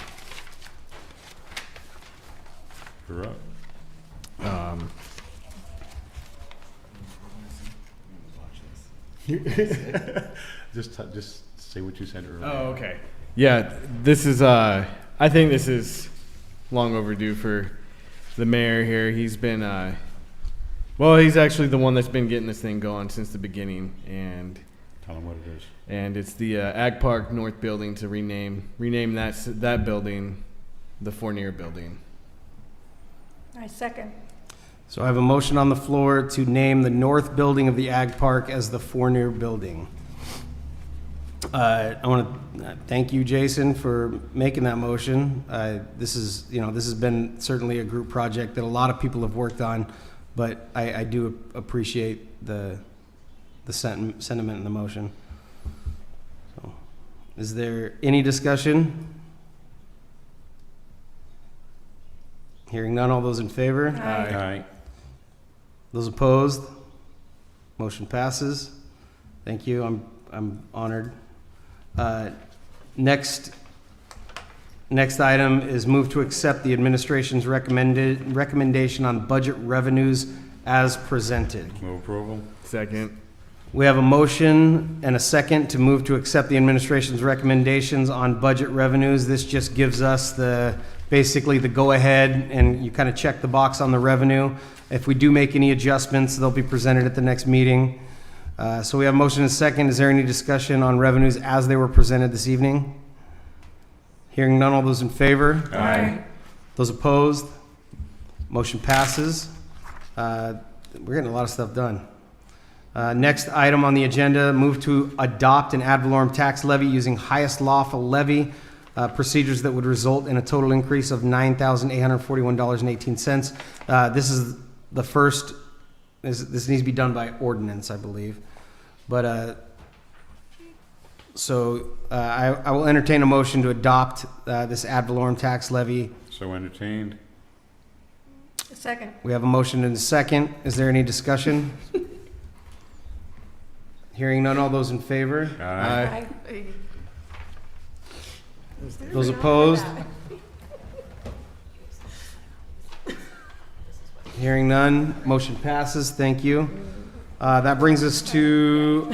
You're up. Just say what you said earlier. Oh, okay. Yeah, this is, I think this is long overdue for the mayor here. He's been, well, he's actually the one that's been getting this thing going since the beginning, and Tell them what it is. it's the Ag Park North building to rename that building the Fournier building. I second. So I have a motion on the floor to name the north building of the Ag Park as the Fournier Building. I want to thank you, Jason, for making that motion. This has been certainly a group project that a lot of people have worked on, but I do appreciate the sentiment in the motion. So, is there any discussion? Hearing none, all those in favor? Aye. Those opposed? Motion passes. Thank you. I'm honored. Next item is move to accept the administration's recommendation on budget revenues as presented. Move approval. Second. We have a motion and a second to move to accept the administration's recommendations on budget revenues. This just gives us basically the go-ahead, and you kind of check the box on the revenue. If we do make any adjustments, they'll be presented at the next meeting. So we have a motion and a second. Is there any discussion on revenues as they were presented this evening? Hearing none, all those in favor? Aye. Those opposed? Motion passes. We're getting a lot of stuff done. Next item on the agenda, move to adopt an ad valorem tax levy using highest lawful levy procedures that would result in a total increase of $9,841.18. This is the first, this needs to be done by ordinance, I believe. But, I will entertain a motion to adopt this ad valorem tax levy. So entertained. Second. We have a motion and a second. Is there any discussion? Hearing none, all those in favor? Aye. Aye. Those opposed? Hearing none, motion passes. Thank you. That brings us to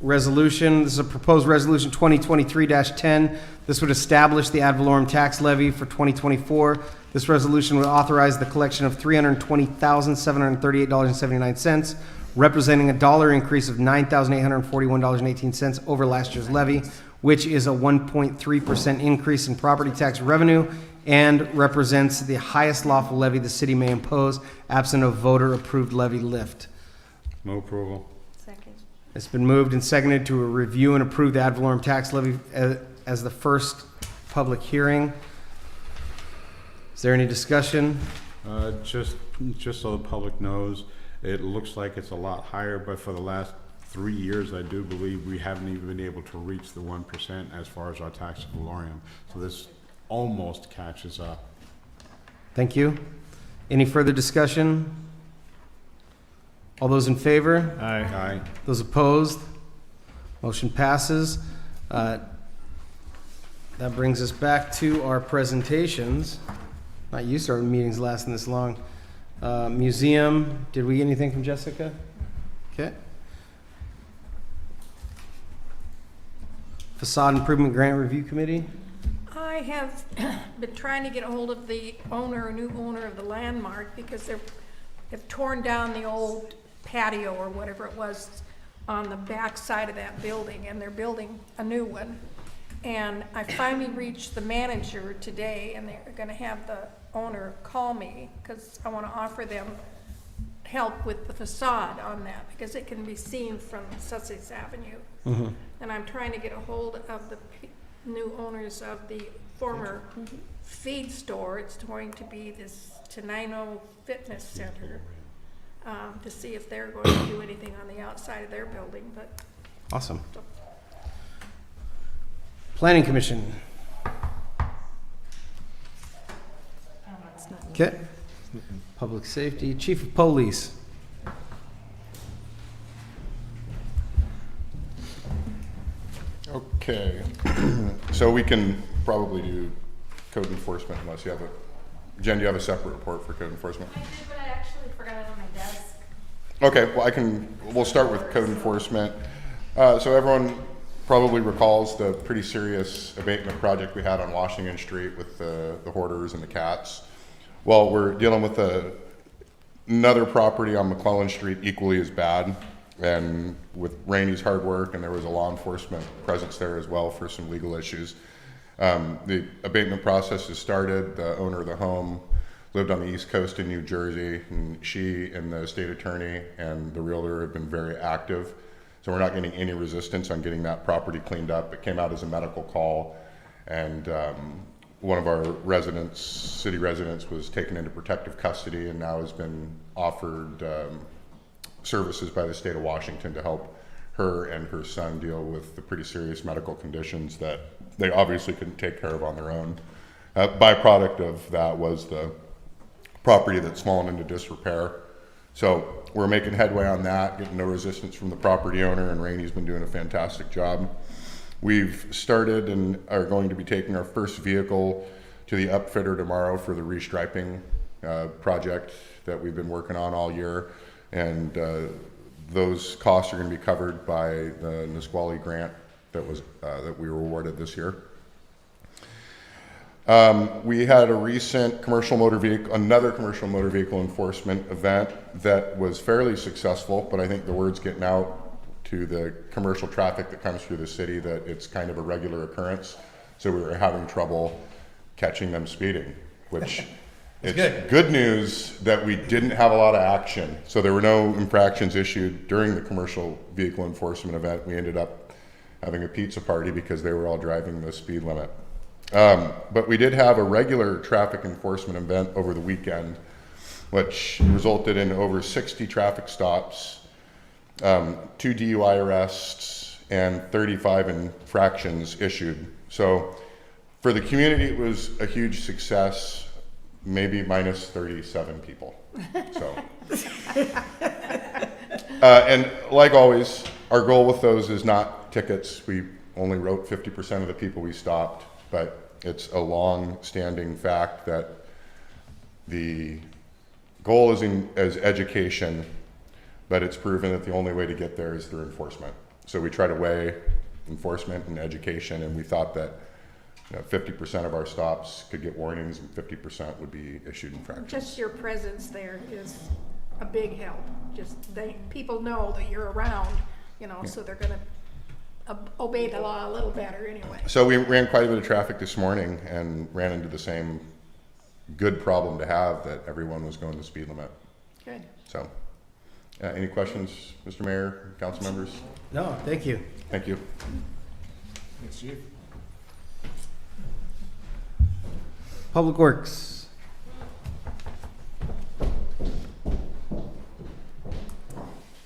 resolution. This is a proposed resolution 2023-10. This would establish the ad valorem tax levy for 2024. This resolution would authorize the collection of $320,738.79, representing a dollar increase of $9,841.18 over last year's levy, which is a 1.3% increase in property tax revenue and represents the highest lawful levy the city may impose absent a voter-approved levy lift. Move approval. Second. It's been moved and seconded to review and approve the ad valorem tax levy as the first public hearing. Is there any discussion? Just so the public knows, it looks like it's a lot higher, but for the last 3 years, I do believe we haven't even been able to reach the 1% as far as our tax valorem. So this almost catches up. Thank you. Any further discussion? All those in favor? Aye. Those opposed? Motion passes. That brings us back to our presentations. Not used to our meetings lasting this long. Museum, did we get anything from Jessica? Okay. Facade Improvement Grant Review Committee? I have been trying to get a hold of the new owner of the landmark, because they've torn down the old patio or whatever it was on the back side of that building, and they're building a new one. And I finally reached the manager today, and they're gonna have the owner call me, because I wanna offer them help with the facade on that, because it can be seen from Sussex Avenue. Mm-hmm. And I'm trying to get a hold of the new owners of the former feed store. It's going to be this Tenino Fitness Center, to see if they're going to do anything on the outside of their building, but. Awesome. Planning Commission. Okay. Public Safety, Chief of Police. Okay, so we can probably do code enforcement unless you have Jen, do you have a separate report for code enforcement? I did, but I actually forgot it on my desk. Okay, well we'll start with code enforcement. So everyone probably recalls the pretty serious abatement project we had on Washington Street with the hoarders and the cats. Well, we're dealing with another property on McClellan Street equally as bad. And with Rainey's hard work, and there was a law enforcement presence there as well for some legal issues. The abatement process has started. The owner of the home lived on the East Coast in New Jersey, and she and the state attorney and the realtor have been very active. So we're not getting any resistance on getting that property cleaned up. It came out as a medical call, and one of our residents, city residents, was taken into protective custody and now has been offered services by the state of Washington to help her and her son deal with the pretty serious medical conditions that they obviously couldn't take care of on their own. Byproduct of that was the property that's fallen into disrepair. So we're making headway on that, getting no resistance from the property owner, and Rainey's been doing a fantastic job. We've started and are going to be taking our first vehicle to the upfitter tomorrow for the restriping project that we've been working on all year. And those costs are going to be covered by the Nisqually grant that we were awarded this year. We had a recent another commercial motor vehicle enforcement event that was fairly successful, but I think the word's getting out to the commercial traffic that comes through the city that it's kind of a regular occurrence. So we were having trouble catching them speeding, which it's good news that we didn't have a lot of action. So there were no infractions issued during the commercial vehicle enforcement event. We ended up having a pizza party because they were all driving the speed limit. But we did have a regular traffic enforcement event over the weekend, which resulted in over 60 traffic stops, 2 DUI arrests, and 35 infractions issued. So for the community, it was a huge success. Maybe minus 37 people. So, and like always, our goal with those is not tickets. We only wrote 50% of the people we stopped, but it's a long-standing fact that the goal is education, but it's proven that the only way to get there is through enforcement. So we try to weigh enforcement and education, and we thought that 50% of our stops could get warnings and 50% would be issued infractions. Just your presence there is a big help. Just people know that you're around, so they're gonna obey the law a little better anyway. So we ran quite a bit of traffic this morning and ran into the same good problem to have, that everyone was going the speed limit. Good. So, any questions, Mr. Mayor, council members? No, thank you. Thank you. Public Works.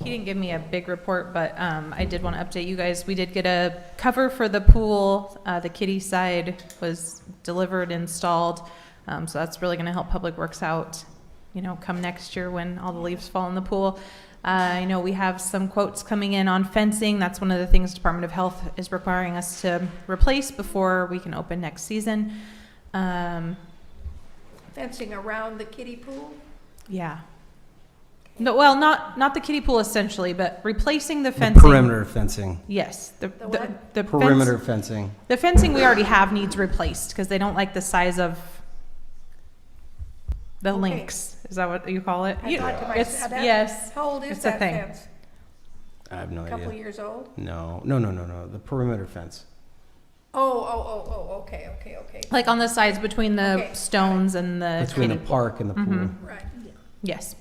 He didn't give me a big report, but I did want to update you guys. We did get a cover for the pool. The kiddie side was delivered, installed. So that's really going to help Public Works out, come next year when all the leaves fall in the pool. I know we have some quotes coming in on fencing. That's one of the things Department of Health is requiring us to replace before we can open next season. Fencing around the kiddie pool? Yeah. No, well, not the kiddie pool essentially, but replacing the The fencing. perimeter fencing. Yes. The Perimeter fencing. The fencing we already have needs replaced because they don't like the size of the Okay. links. Is that what you call it? I thought to myself, It's, that- yes. How old is it's a that thing. fence? I have no A couple idea. years old? No. The perimeter fence. Oh, okay. Like on the sides between the Okay. stones and the Between the kiddie- park and the pool. Mhm. Right. Yes.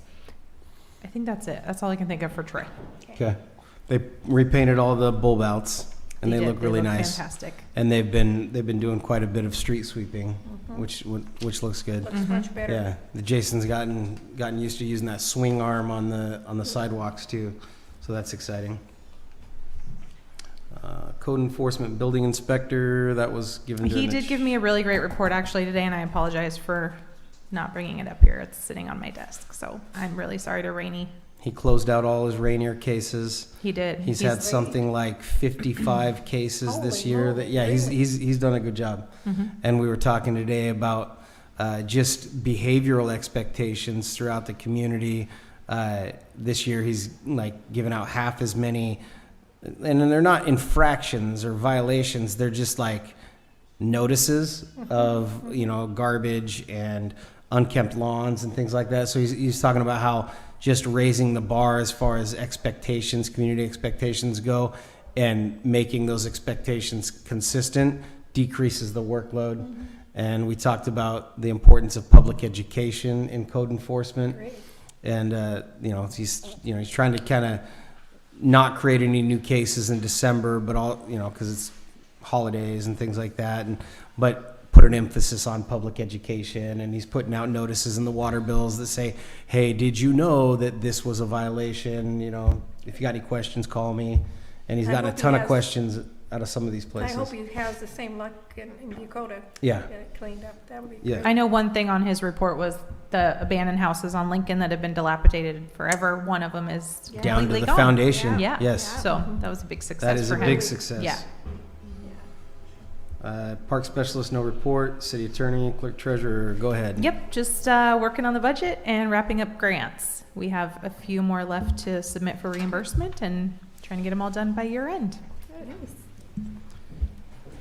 I think that's it. That's all I can think of for Troy. Okay. They repainted all the bulb outs, and they did. look really nice. Fantastic. And they've been doing quite a bit of street sweeping, which looks good. Looks much better. Yeah, the Jason's gotten used to using that swing arm on the sidewalks too, so that's exciting. Code enforcement building inspector, that was given to. He did give me a really great report actually today, and I apologize for not bringing it up here. It's sitting on my desk, so I'm really sorry to Rainey. He closed out all his Rainier cases. He did. He's had something like 55 cases this Holy year. moly, That yeah, really? he's done a good job. And we were talking today about just behavioral expectations throughout the community. This year, he's like given out half as many, and then they're not infractions or violations. They're just like notices of garbage and unkempt lawns and things like that. So he's talking about how just raising the bar as far as expectations, community expectations go, and making those expectations consistent decreases the workload. And we talked about the importance of public education in code enforcement. Great. And he's trying to kind of not create any new cases in December, but all because it's holidays and things like that, but put an emphasis on public education. And he's putting out notices in the water bills that say, hey, did you know that this was a violation? If you got any questions, call me. And he's I gotten a hope he ton of has- questions out of some of these I places. hope he has the same luck in Bucota. Yeah. Get it cleaned up. That would be Yeah. great. I know one thing on his report was the abandoned houses on Lincoln that have been dilapidated forever. One of them is Down to completely the gone. foundation. Yeah. Yes. So that was a big success That is for a him. big success. Yeah. Park specialist, no report. City attorney, clerk treasurer, go ahead. Yep, just working on the budget and wrapping up grants. We have a few more left to submit for reimbursement and trying to get them all done by year end.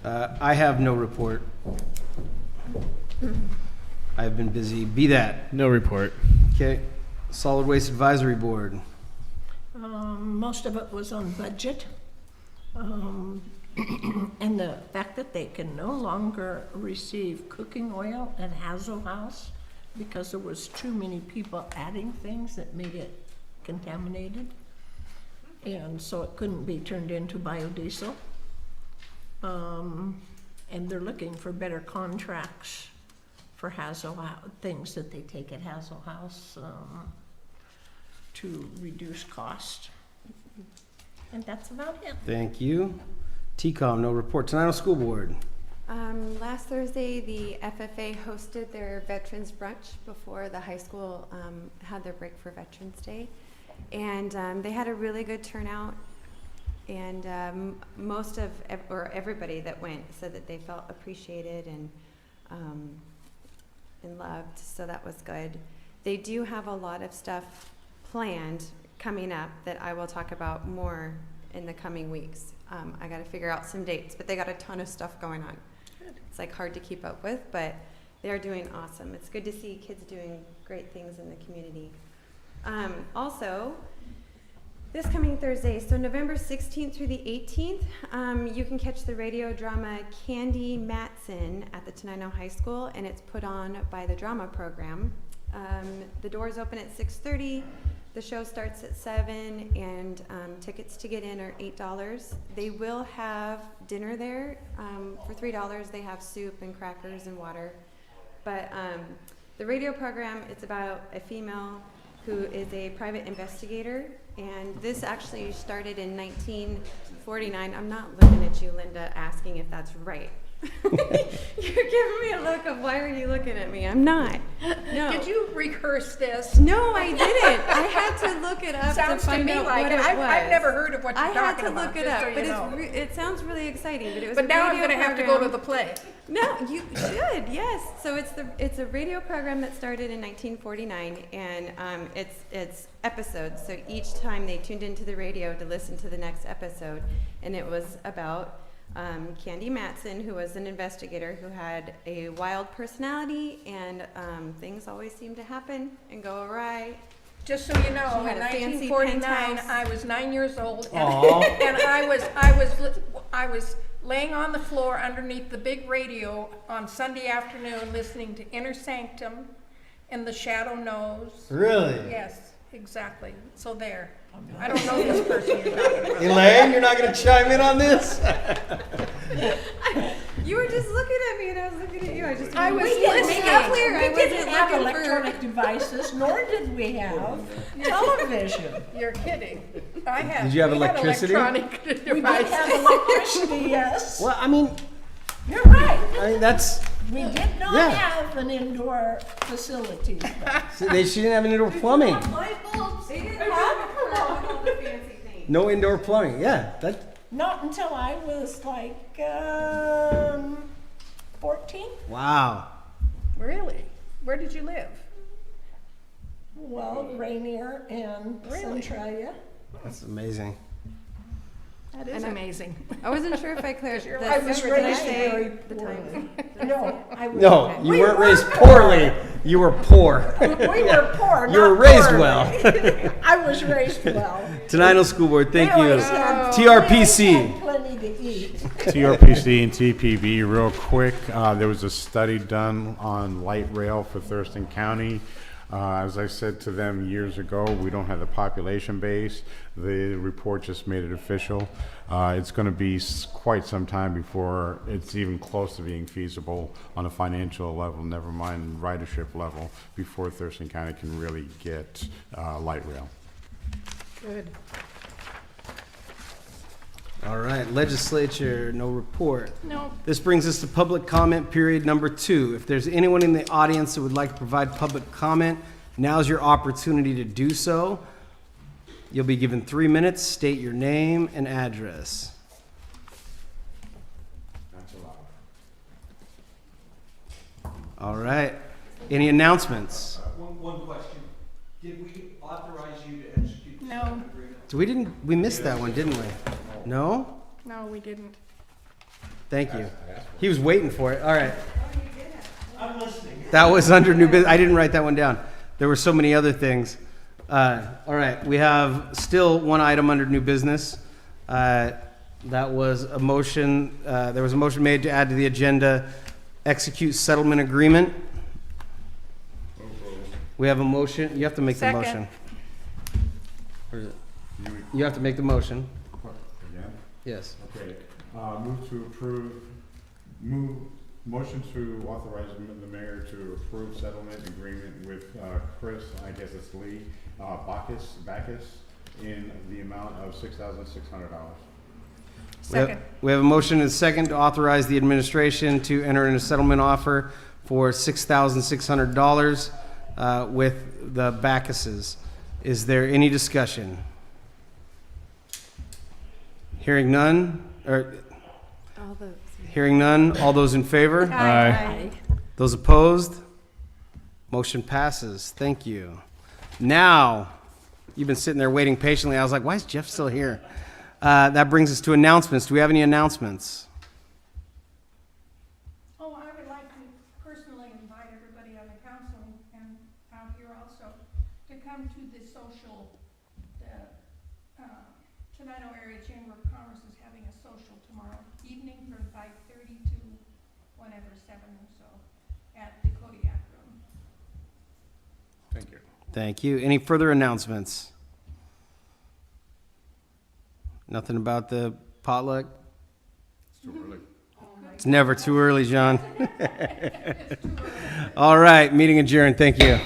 I have no report. I've been busy. Be that. No report. Okay. Solid Waste Advisory Board. Most of it was on budget. And the fact that they can no longer receive cooking oil at Hazel House because there was too many people adding things that made it contaminated. And so it couldn't be turned into biodiesel. And they're looking for better contracts for Hazel House, things that they take at Hazel House to reduce cost. And that's about it. Thank you. TCOM, no report. Tenino School Board. Last Thursday, the FFA hosted their Veterans Brunch before the high school had their break for Veterans Day. And they had a really good turnout. And most of, or everybody that went said that they felt appreciated and loved, so that was good. They do have a lot of stuff planned coming up that I will talk about more in the coming weeks. I got to figure out some dates, but they got a ton of stuff going on. It's like hard to keep up with, but they are doing awesome. It's good to see kids doing great things in the community. Also, this coming Thursday, so November 16th through the 18th, you can catch the radio drama Candy Matson at the Tenino High School, and it's put on by the drama program. The doors open at 6:30. The show starts at 7, and tickets to get in are $8. They will have dinner there for $3. They have soup and crackers and water. But the radio program, it's about a female who is a private investigator, and this actually started in 1949. I'm not looking at you, Linda, asking if that's right. You're giving me a look of, why are you looking at me? I'm not. No. Did you rehearse this? No, I didn't. I had to look it up Sounds to find to me out like what it. it was. I've never heard of what you're I had talking to about. look it just up, so you but know. it sounds really exciting. But it was. But a now I'm radio going to have to go to program. the play. No, you should. Yes. So it's a radio program that started in 1949, and it's episodes. So each time they tuned into the radio to listen to the next episode, and it was about Candy Matson, who was an investigator who had a wild personality, and things always seemed to happen and go awry. Just so you know, She had in a fancy 1949, penthouse. I was 9 years old, and, Aw. and I was laying on the floor underneath the big radio on Sunday afternoon, listening to Inner Sanctum and The Shadow Knows. Really? Yes, exactly. So there. I don't know this person you're talking about. Elaine, you're not going to chime in on this? You were just looking at me, and I was looking at you. I just I was we didn't make it listening. clear. I We didn't wasn't have looking electronic devices, nor did we have television. You're kidding. I had. Did you have we had electricity? electronic We did devices. have electricity, yes. Well, I mean, You're right. that's, We did not Yeah. have an indoor facility. she didn't have any indoor plumbing. They didn't have all the fancy things. No indoor plumbing. Yeah, that. Not until I was like 14. Wow. Really? Where did you live? Well, Rainier and Really? Centralia. That's amazing. That is And I- amazing. I wasn't sure if I cleared You're the right. I was did I raised say very the poorly. time. No, I was. No, you We weren't were raised poor. poorly. You were poor. We were poor. You were not raised poorly. well. I was raised well. Tenino School Board, thank We you. always had- TRPC. we always had plenty to eat. TRPC and TPB, real quick, there was a study done on light rail for Thurston County. As I said to them years ago, we don't have the population base. The report just made it official. It's going to be quite some time before it's even close to being feasible on a financial level, never mind ridership level, before Thurston County can really get light rail. Good. All right, legislature, no report. No. This brings us to public comment period number 2. If there's anyone in the audience that would like to provide public comment, now's your opportunity to do so. You'll be given 3 minutes. State your name and address. All right. Any announcements? One question. Did we authorize you to execute the No. settlement agreement? So we missed that one, didn't we? No? No, we didn't. Thank you. He was waiting for it. All right. I'm listening. That was under new business. I didn't write that one down. There were so many other things. All right, we have still one item under new business. That was a motion, there was a motion made to add to the agenda, execute settlement agreement. We have a motion. You have to make the Second. motion. Where is it? You have to make the motion. Again? Yes. Okay, motion to authorize the mayor to approve settlement agreement with Chris, I guess it's Lee, Bacchus, in the amount of $6,600. Second. We have a motion and a second to authorize the administration to enter in a settlement offer for $6,600 with the Bacchuses. Is there any discussion? Hearing none, All all those in favor? Aye. Those opposed? Motion passes. Thank you. Now, you've been sitting there waiting patiently. I was like, why is Jeff still here? That brings us to announcements. Do we have any announcements? Oh, I would like to personally invite everybody on the council and out here also to come to the social, the Tenino Area Chamber of Commerce is having a social tomorrow evening from 5:30 to whenever, 7 or so, at the Kodiak Room. Thank you. Thank you. Any further announcements? Nothing about the potluck? It's too early. It's never too early, John. All right, meeting adjourned. Thank you.